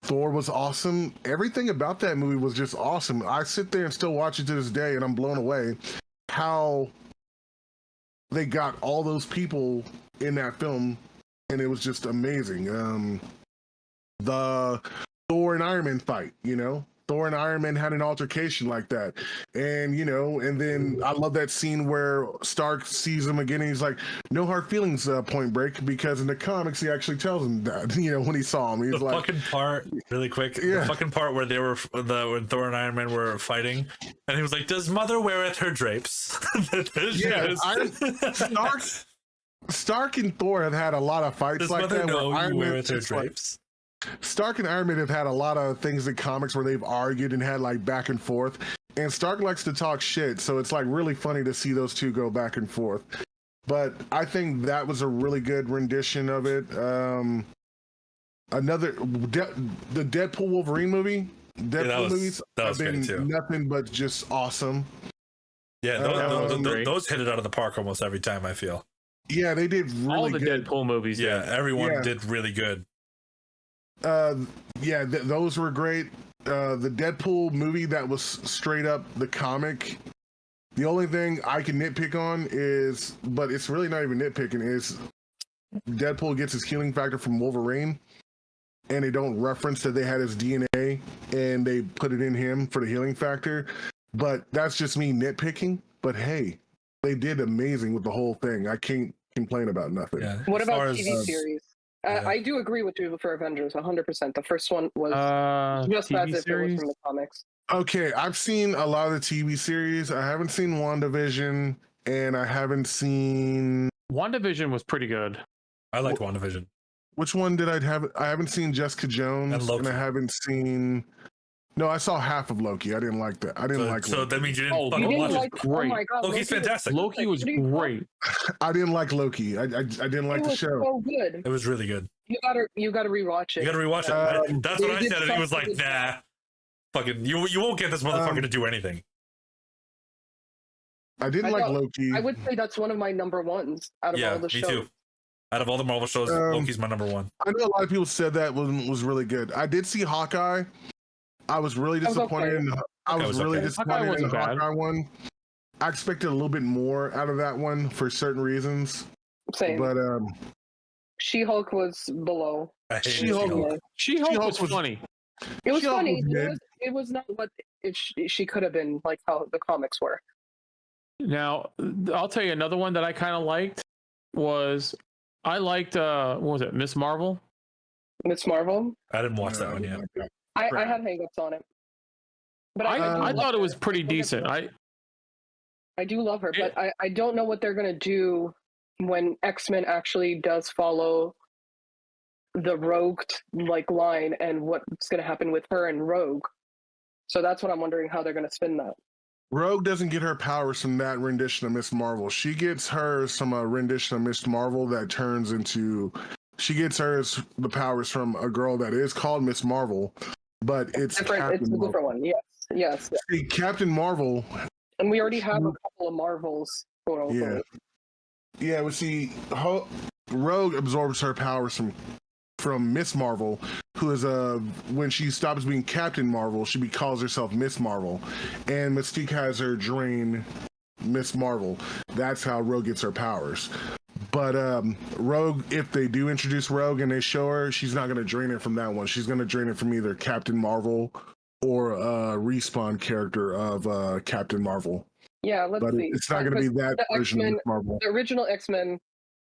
Thor was awesome. Everything about that movie was just awesome. I sit there and still watch it to this day, and I'm blown away how they got all those people in that film, and it was just amazing. The Thor and Iron Man fight, Thor and Iron Man had an altercation like that. And, and then I love that scene where Stark sees him again and he's like, no hard feelings, Point Break, because in the comics, he actually tells him that, when he saw him. He's The like, fucking part, really quick, Yeah. the fucking part where when Thor and Iron Man were fighting, and he was like, does Mother weareth her drapes? yeah, Stark and Thor have had a lot of fights Does like Mother that. know where you Iron Man weareth her just, like, drapes? Stark and Iron Man have had a lot of things in comics where they've argued and had like back and forth. And Stark likes to talk shit, so it's like really funny to see those two go back and forth. But I think that was a really good rendition of it. The Deadpool Wolverine movie. Deadpool movies have been nothing but just awesome. Yeah, those hit it out of the park almost every time, I feel. Yeah, they did really all the good. Deadpool movies. Yeah, everyone Yeah. did really good. Those were great. The Deadpool movie that was straight up the comic. The only thing I can nitpick on is, but it's really not even nitpicking, is Deadpool gets his healing factor from Wolverine, and they don't reference that they had his DNA and they put it in him for the healing factor. But that's just me nitpicking. But hey, they did amazing with the whole thing. I can't complain about nothing. Yeah. What as about far TV as, series? yeah. I do agree with you for Avengers 100%. The first one was just TV as if it was series? from the comics. Okay, I've seen a lot of the TV series. I haven't seen WandaVision, and I haven't seen... WandaVision was pretty good. I liked WandaVision. Which one did I have? I haven't seen Jessica Jones, And Loki. I haven't seen... No, I saw half of Loki. I didn't like that. I didn't like So Loki. that means you didn't Oh, fucking you watch didn't it. like- Oh my god, Loki's fantastic. Loki was great. I didn't like Loki. I didn't like It the was show. so good. It was really good. You gotta rewatch it. You gotta rewatch it. That's they what I did said, and he was like, something- nah. Fucking, you won't get this motherfucker to do anything. I didn't like Loki. I would say that's one of my number ones out of Yeah, all the me shows. too. Out of all the Marvel shows, Loki's my number one. I know a lot of people said that was really good. I did see Hawkeye. I was really That was disappointed. okay. I was really okay. disappointed Hawkeye in the wasn't bad. Hawkeye one. I expected a little bit more out of that one for certain reasons. Same. But She-Hulk was below. I hate She-Hulk- She-Hulk. She-Hulk was funny. It was She-Hulk funny. was It mid. was, it was not what she could have been, like how the comics were. Now, I'll tell you another one that I kind of liked was I liked what was it, Miss Marvel? Miss Marvel. I didn't watch that one yet. I Right. had hangups on it. But I love thought it was her. pretty Don't get me decent. wrong. I do love her, but I don't know what they're gonna do when X-Men actually does follow the Rogue line and what's gonna happen with her and Rogue. So that's what I'm wondering how they're gonna spin that. Rogue doesn't get her powers from that rendition of Miss Marvel. She gets hers from a rendition of Miss Marvel that turns into. She gets hers the powers from a girl that is called Miss Marvel, but it's Different. Captain It's a Marvel. different one. Yes. See, Captain Marvel. And we already have a couple of Marvels Yeah. Yeah, we see Rogue absorbs her powers from Miss Marvel, who is when she stops being Captain Marvel, she calls herself Miss Marvel, and Mystique has her drain Miss Marvel. That's how Rogue gets her powers. But Rogue, if they do introduce Rogue and they show her, she's not going to drain it from that one. She's going to drain it from either Captain Marvel or a respawn character of Captain Marvel. Yeah, let's see. It's not going to be that version of Marvel. The original X-Men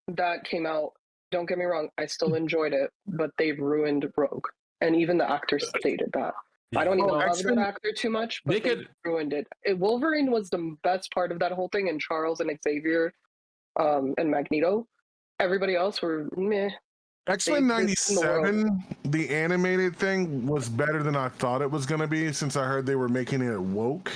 that came out, don't get me wrong, I still enjoyed it, but they've ruined Rogue. And even the actors stated that. I don't even love that actor too much, but they ruined it. Wolverine was the best part of that whole thing, and Charles and Xavier and Magneto. Everybody else were meh. X-Men 97, the animated thing, was better than I thought it was going to be, since I heard they were making it woke.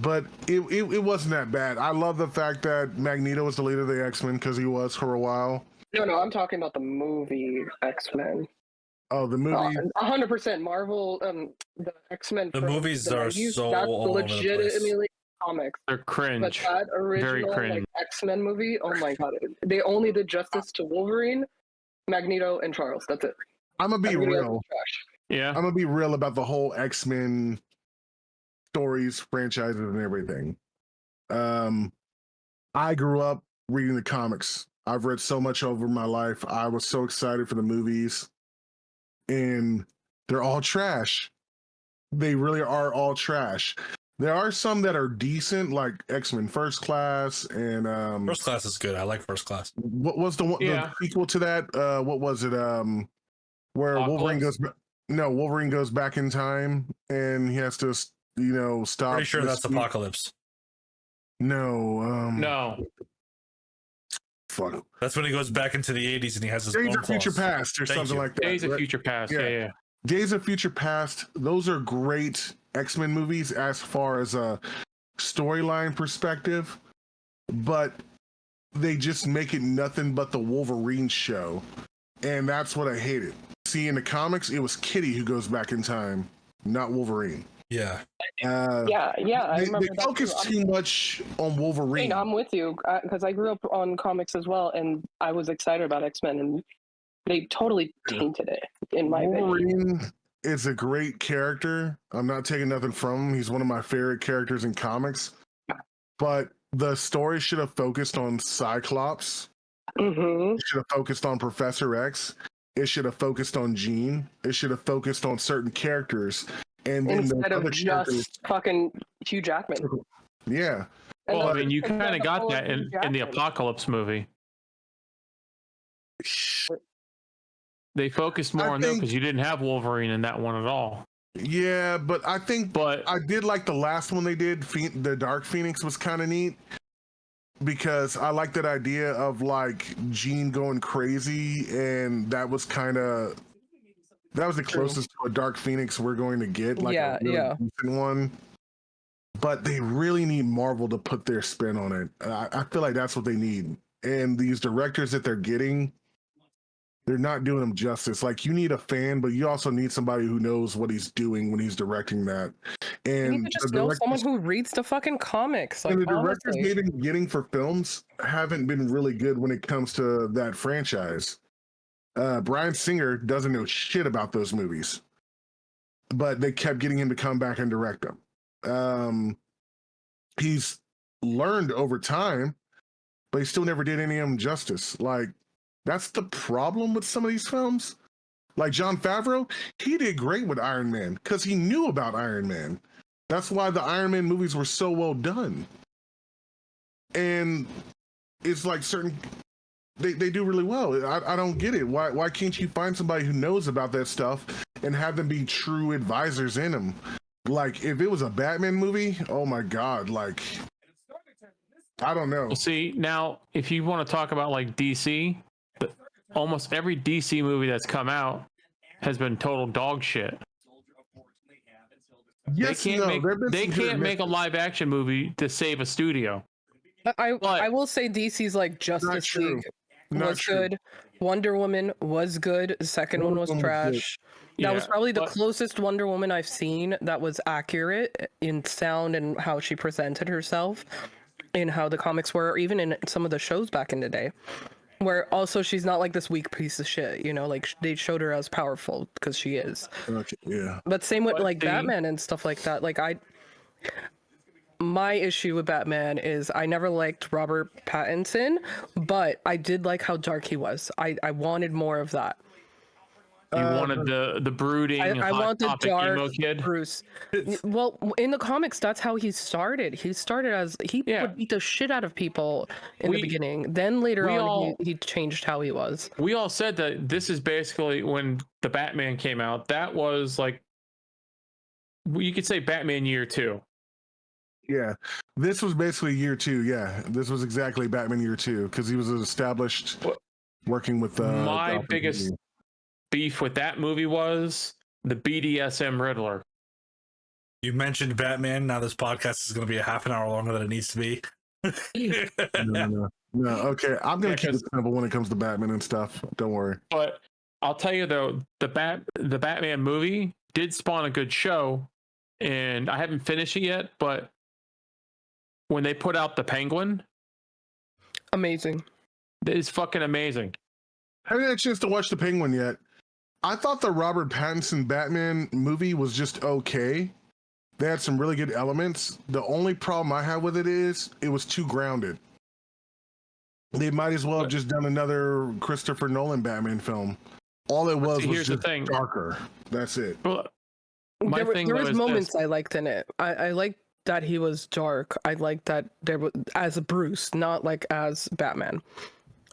But it wasn't that bad. I love the fact that Magneto was the leader of the X-Men, because he was for a while. No, I'm talking about the movie X-Men. Oh, the movie. 100% Marvel. The X-Men. The movies are so all over the place. Legitimately comics. They're cringe. But that original Very cringe. X-Men movie, oh my god! They only did justice to Wolverine, Magneto, and Charles. That's it. I'm gonna be real. Yeah. I'm gonna be real about the whole X-Men stories, franchises, and everything. I grew up reading the comics. I've read so much over my life. I was so excited for the movies, and they're all trash. They really are all trash. There are some that are decent, like X-Men First Class, and First Class is good. I like First Class. What was the sequel to that? What was it? Where Wolverine goes? No, Wolverine goes back in time, and he has to, stop. Pretty sure that's Apocalypse. No. No. Fuck. That's when he goes back into the 80s and he has his Days own of Future Past or something like that. Days of Future Past. Yeah. Days of Future Past. Those are great X-Men movies as far as a storyline perspective, but they just make it nothing but the Wolverine show, and that's what I hated. See, in the comics, it was Kitty who goes back in time, not Wolverine. Yeah. They focus too much on Wolverine. I'm with you, because I grew up on comics as well, and I was excited about X-Men, and they totally tainted it, in my opinion. Wolverine is a great character. I'm not taking nothing from him. He's one of my favorite characters in comics. But the story should have focused on Cyclops. Mm-hmm. It should have focused on Professor X. It should have focused on Jean. It should have focused on certain characters. And then instead of just fucking Hugh Jackman. Yeah. Well, I mean, you kind of got that in the Apocalypse movie. They focused more on them because you didn't have Wolverine in that one at all. Yeah, but I did like the last one they did. The Dark Phoenix was kind of neat, because I like that idea of like Jean going crazy, and that was the closest to a Dark Phoenix we're going to get, like a really decent one. But they really need Marvel to put their spin on it. I feel like that's what they need. And these directors that they're getting, they're not doing them justice. Like, you need a fan, but you also need somebody who knows what he's doing when he's directing that. And you need to just know someone who reads the fucking comics. Like, and the directors they've been getting for films haven't been really good when it comes to that franchise. Bryan Singer doesn't know shit about those movies, but they kept getting him to come back and direct them. He's learned over time, but he still never did any of them justice. Like, that's the problem with some of these films. Like Jon Favreau, he did great with Iron Man because he knew about Iron Man. That's why the Iron Man movies were so well done. And it's like they do really well. I don't get it. Why can't you find somebody who knows about that stuff and have them be true advisors in them? Like, if it was a Batman movie, oh my God, like, I don't know. Well, see, now, if you want to talk about like DC, almost every DC movie that's come out has been total dog shit. Yes, they can't make a live action movie to save a studio. I will say DC's like Justice League was good. Wonder Woman was good. The second one was trash. That was probably the closest Wonder Woman I've seen that was accurate in sound and how she presented herself. in how the comics were, or even in some of the shows back in the day. Where also she's not like this weak piece of shit, you know, like they showed her as powerful because she is. Okay, yeah. But same with like Batman and stuff like that. Like my issue with Batman is I never liked Robert Pattinson, but I did like how dark he was. I wanted more of that. You wanted the brooding, I hot want the topic dark emo kid. Bruce. Well, in the comics, that's how he started. He started as he would beat the shit out of people in the beginning. Then later on, he changed how he was. We all said that this is basically when the Batman came out. That was like, you could say Batman year 2. Yeah, this was basically year 2. Yeah, this was exactly Batman year 2 because he was established working with my biggest beef with that movie was the BDSM Riddler. You mentioned Batman. Now this podcast is going to be a half an hour longer than it needs to be. No. Okay, I'm going to keep it simple when it comes to Batman and stuff. Don't worry. But I'll tell you though, the Batman movie did spawn a good show, and I haven't finished it yet. But when they put out the Penguin, amazing. It's fucking amazing. I haven't had a chance to watch the Penguin yet. I thought the Robert Pattinson Batman movie was just okay. They had some really good elements. The only problem I have with it is it was too grounded. They might as well have just done another Christopher Nolan Batman film. All it was just darker. That's it. Well, there was moments I liked in it. I liked that he was dark. I liked that there was as Bruce, not like as Batman.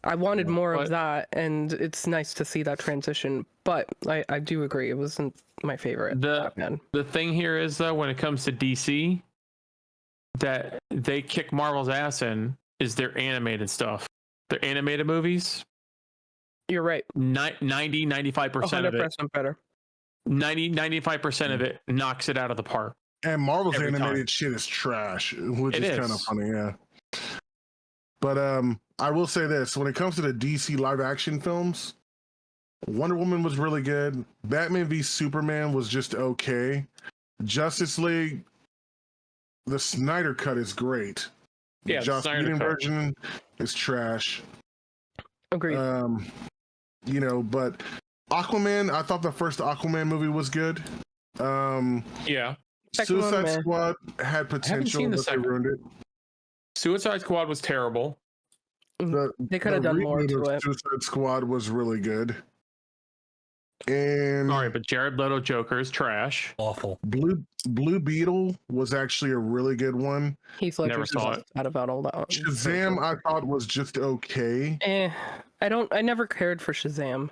I wanted more of that, and it's nice to see that transition. But I do agree, it wasn't my favorite Batman. The thing here is, though, when it comes to DC, that they kick Marvel's ass in is their animated stuff. Their animated movies. You're right. 95% of it. 100% better. 95% of it knocks it out of the park. And Marvel's animated shit is trash, which is kind of funny, yeah. But I will say this: when it comes to the DC live action films, Wonder Woman was really good. Batman v Superman was just okay. Justice League, the Snyder cut is great. Yeah, the Joss Whedon version is trash. Agreed. You know, but Aquaman, I thought the first Aquaman movie was good. Yeah. Suicide Squad had potential, but they ruined it. Suicide Squad was terrible. They could have done more to it. Suicide Squad was really good. And sorry, but Jared Leto Joker is trash. Awful. Blue Beetle was actually a really good one. Heath Ledger never saw it. Out about all that. Shazam, I thought was just okay. I never cared for Shazam.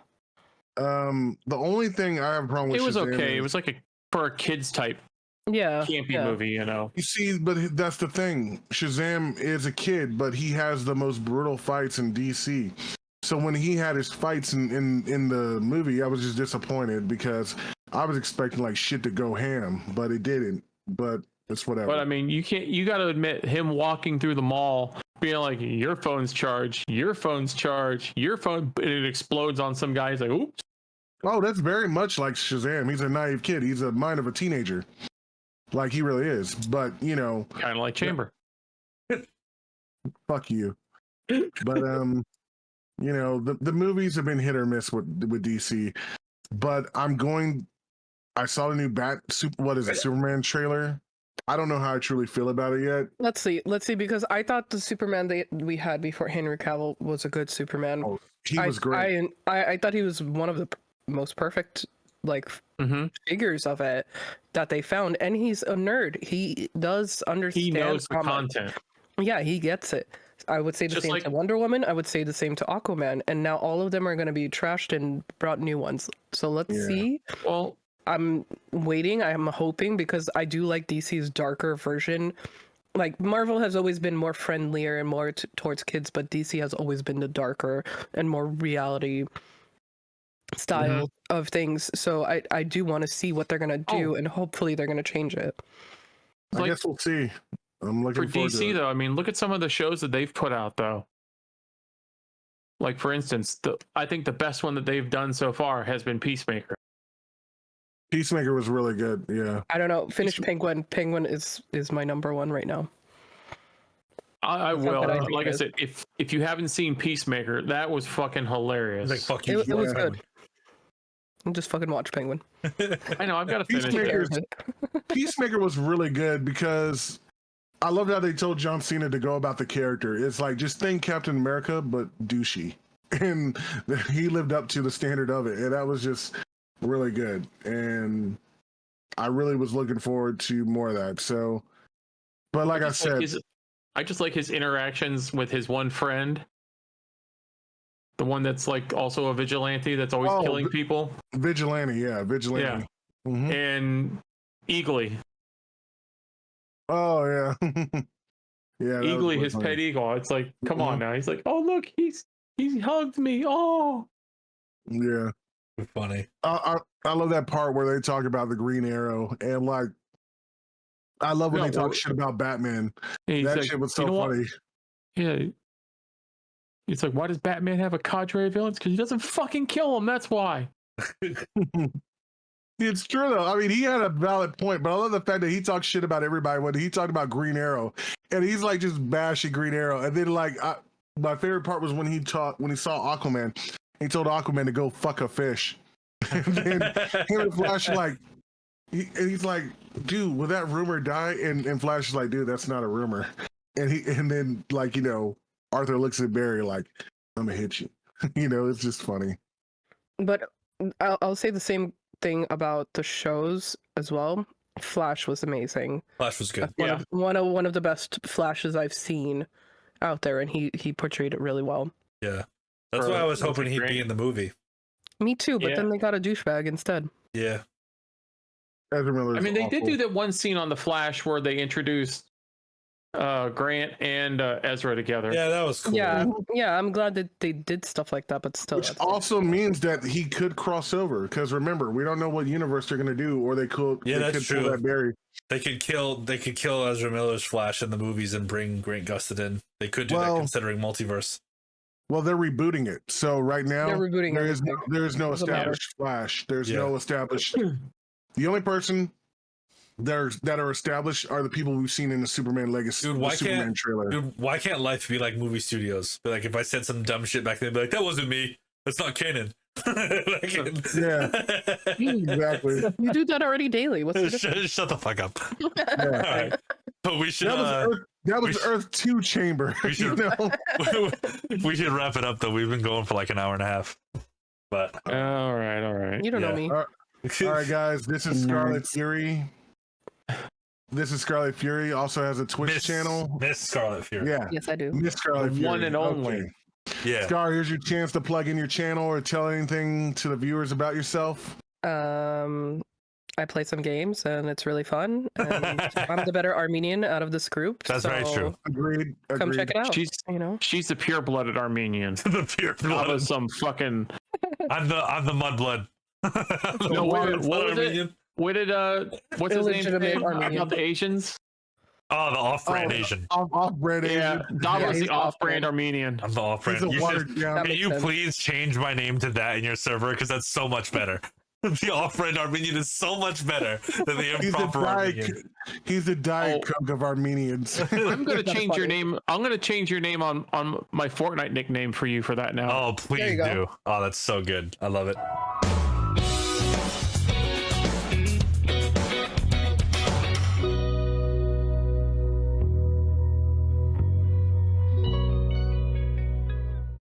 The only thing I have a problem with it was Shazam okay. It was like for a kids type. Yeah, campy movie, you know. You see, but that's the thing. Shazam is a kid, but he has the most brutal fights in DC. So when he had his fights in the movie, I was just disappointed because I was expecting like shit to go ham, but it didn't. But it's whatever. But I mean, you got to admit, him walking through the mall, being like, "Your phone's charged. Your phone's charged. Your phone," and it explodes on some guy. He's like, "Oops." Oh, that's very much like Shazam. He's a naive kid. He's a mind of a teenager. Like he really is, but you know, kind of like Chamber. Fuck you. But you know, the movies have been hit or miss with DC. But I saw the new Superman trailer. I don't know how I truly feel about it yet. Let's see, because I thought the Superman that we had before Henry Cavill was a good Superman. Oh, he was great. I thought he was one of the most perfect figures of it that they found, and he's a nerd. He does understand. He knows the content. Yeah, he gets it. I would say the same to Wonder Woman. I would say the same to Aquaman, and now all of them are going to be trashed and brought new ones. So let's see. Well, I'm waiting. I'm hoping, because I do like DC's darker version. Like Marvel has always been more friendlier and more towards kids, but DC has always been the darker and more reality style of things. So I do want to see what they're gonna do, and hopefully they're gonna change it. I guess we'll see. I'm looking for DC though. I mean, look at some of the shows that they've put out though. Like for instance, I think the best one that they've done so far has been Peacemaker. Peacemaker was really good. Yeah. I don't know. Penguin is my number one right now. I That's how will. good I think Like I it is. said, if you haven't seen Peacemaker, that was fucking hilarious. Like fuck you. It was good. Just fucking watch Penguin. I know. I've got to finish it. Peacemaker was really good because I loved how they told John Cena to go about the character. It's like, just think Captain America, but douchey. And he lived up to the standard of it. And that was just really good. And I really was looking forward to more of that. So, but like I said, I just like his interactions with his one friend. The one that's like also a vigilante that's always killing people. Vigilante, yeah. Yeah. Mm-hmm. And Eagly. Oh, yeah. Yeah. Eagly, his pet eagle. It's like, come on now. He's like, oh, look, he hugged me. Oh. Yeah. Funny. I love that part where they talk about the Green Arrow. And like, I love when they talk shit about Batman. That shit was so funny. Yeah. It's like, why does Batman have a cadre of villains? Because he doesn't fucking kill them. That's why. It's true though. I mean, he had a valid point, but I love the fact that he talks shit about everybody when he talked about Green Arrow, and he's like just bashing Green Arrow. And then like, my favorite part was when he saw Aquaman. He told Aquaman to go fuck a fish, and then him and Flash like, he's like, dude, will that rumor die? And Flash is like, dude, that's not a rumor. And then like, you know, Arthur looks at Barry like, I'm gonna hit you. You know, it's just funny. But I'll say the same thing about the shows as well. Flash was amazing. Flash was good. One of the best Flashes I've seen out there, and he portrayed it really well. Yeah, that's why I was hoping he'd be in the movie. Me too, but then they got a douchebag instead. Yeah. I mean, they did do that one scene on the Flash where they introduced Grant and Ezra together. Yeah, that was cool. Yeah, I'm glad that they did stuff like that, but still. Which also means that he could cross over, because remember, we don't know what universe they're gonna do, or they could. Yeah, they that's could pull true. that Barry. They could kill Ezra Miller's Flash in the movies and bring Grant Gustin in. They could do that considering multiverse. Well, they're rebooting it, so right now they're rebooting there is no established Flash. There's no established. The only person that are established are the people we've seen in the Superman Legacy, Superman trailer. Dude, why can't life be like movie studios? But like, if I said some dumb shit back then, be like, that wasn't me. That's not canon. Yeah, exactly. You do that already daily. What's the difference? Shut the fuck up. Yeah. All right. But we should. That was Earth 2 chamber. We should, we should wrap it up though. We've been going for like an hour and a half. But all right. You don't know me. All right, guys. This is MsScarlettFury. This is MsScarlettFury. Also has a Twitch channel. MsScarlettFury. Yeah. Yes, I do. MsScarlettFury. One and only. Okay. Yeah. Scar, here's your chance to plug in your channel or tell anything to the viewers about yourself. I play some games and it's really fun. And I'm the better Armenian out of this group. That's very true. Agreed. Come check it out. She's the pure-blooded Armenian. The pure-blooded. Some fucking. I'm the mudblood. No, what was it? What did what's his name? About the Asians? Oh, the off-brand Asian. Off-brand Asian. Yeah, Davo's the off-brand Armenian. I'm the off-brand. Can you please change my name to that in your server? Because that's so much better. The off-brand Armenian is so much better than the improper Armenian. He's the Diet Coke of Armenians. I'm gonna change your name. I'm gonna change your name on my Fortnite nickname for you for that now. Oh, please do. Oh, that's so good. I love it.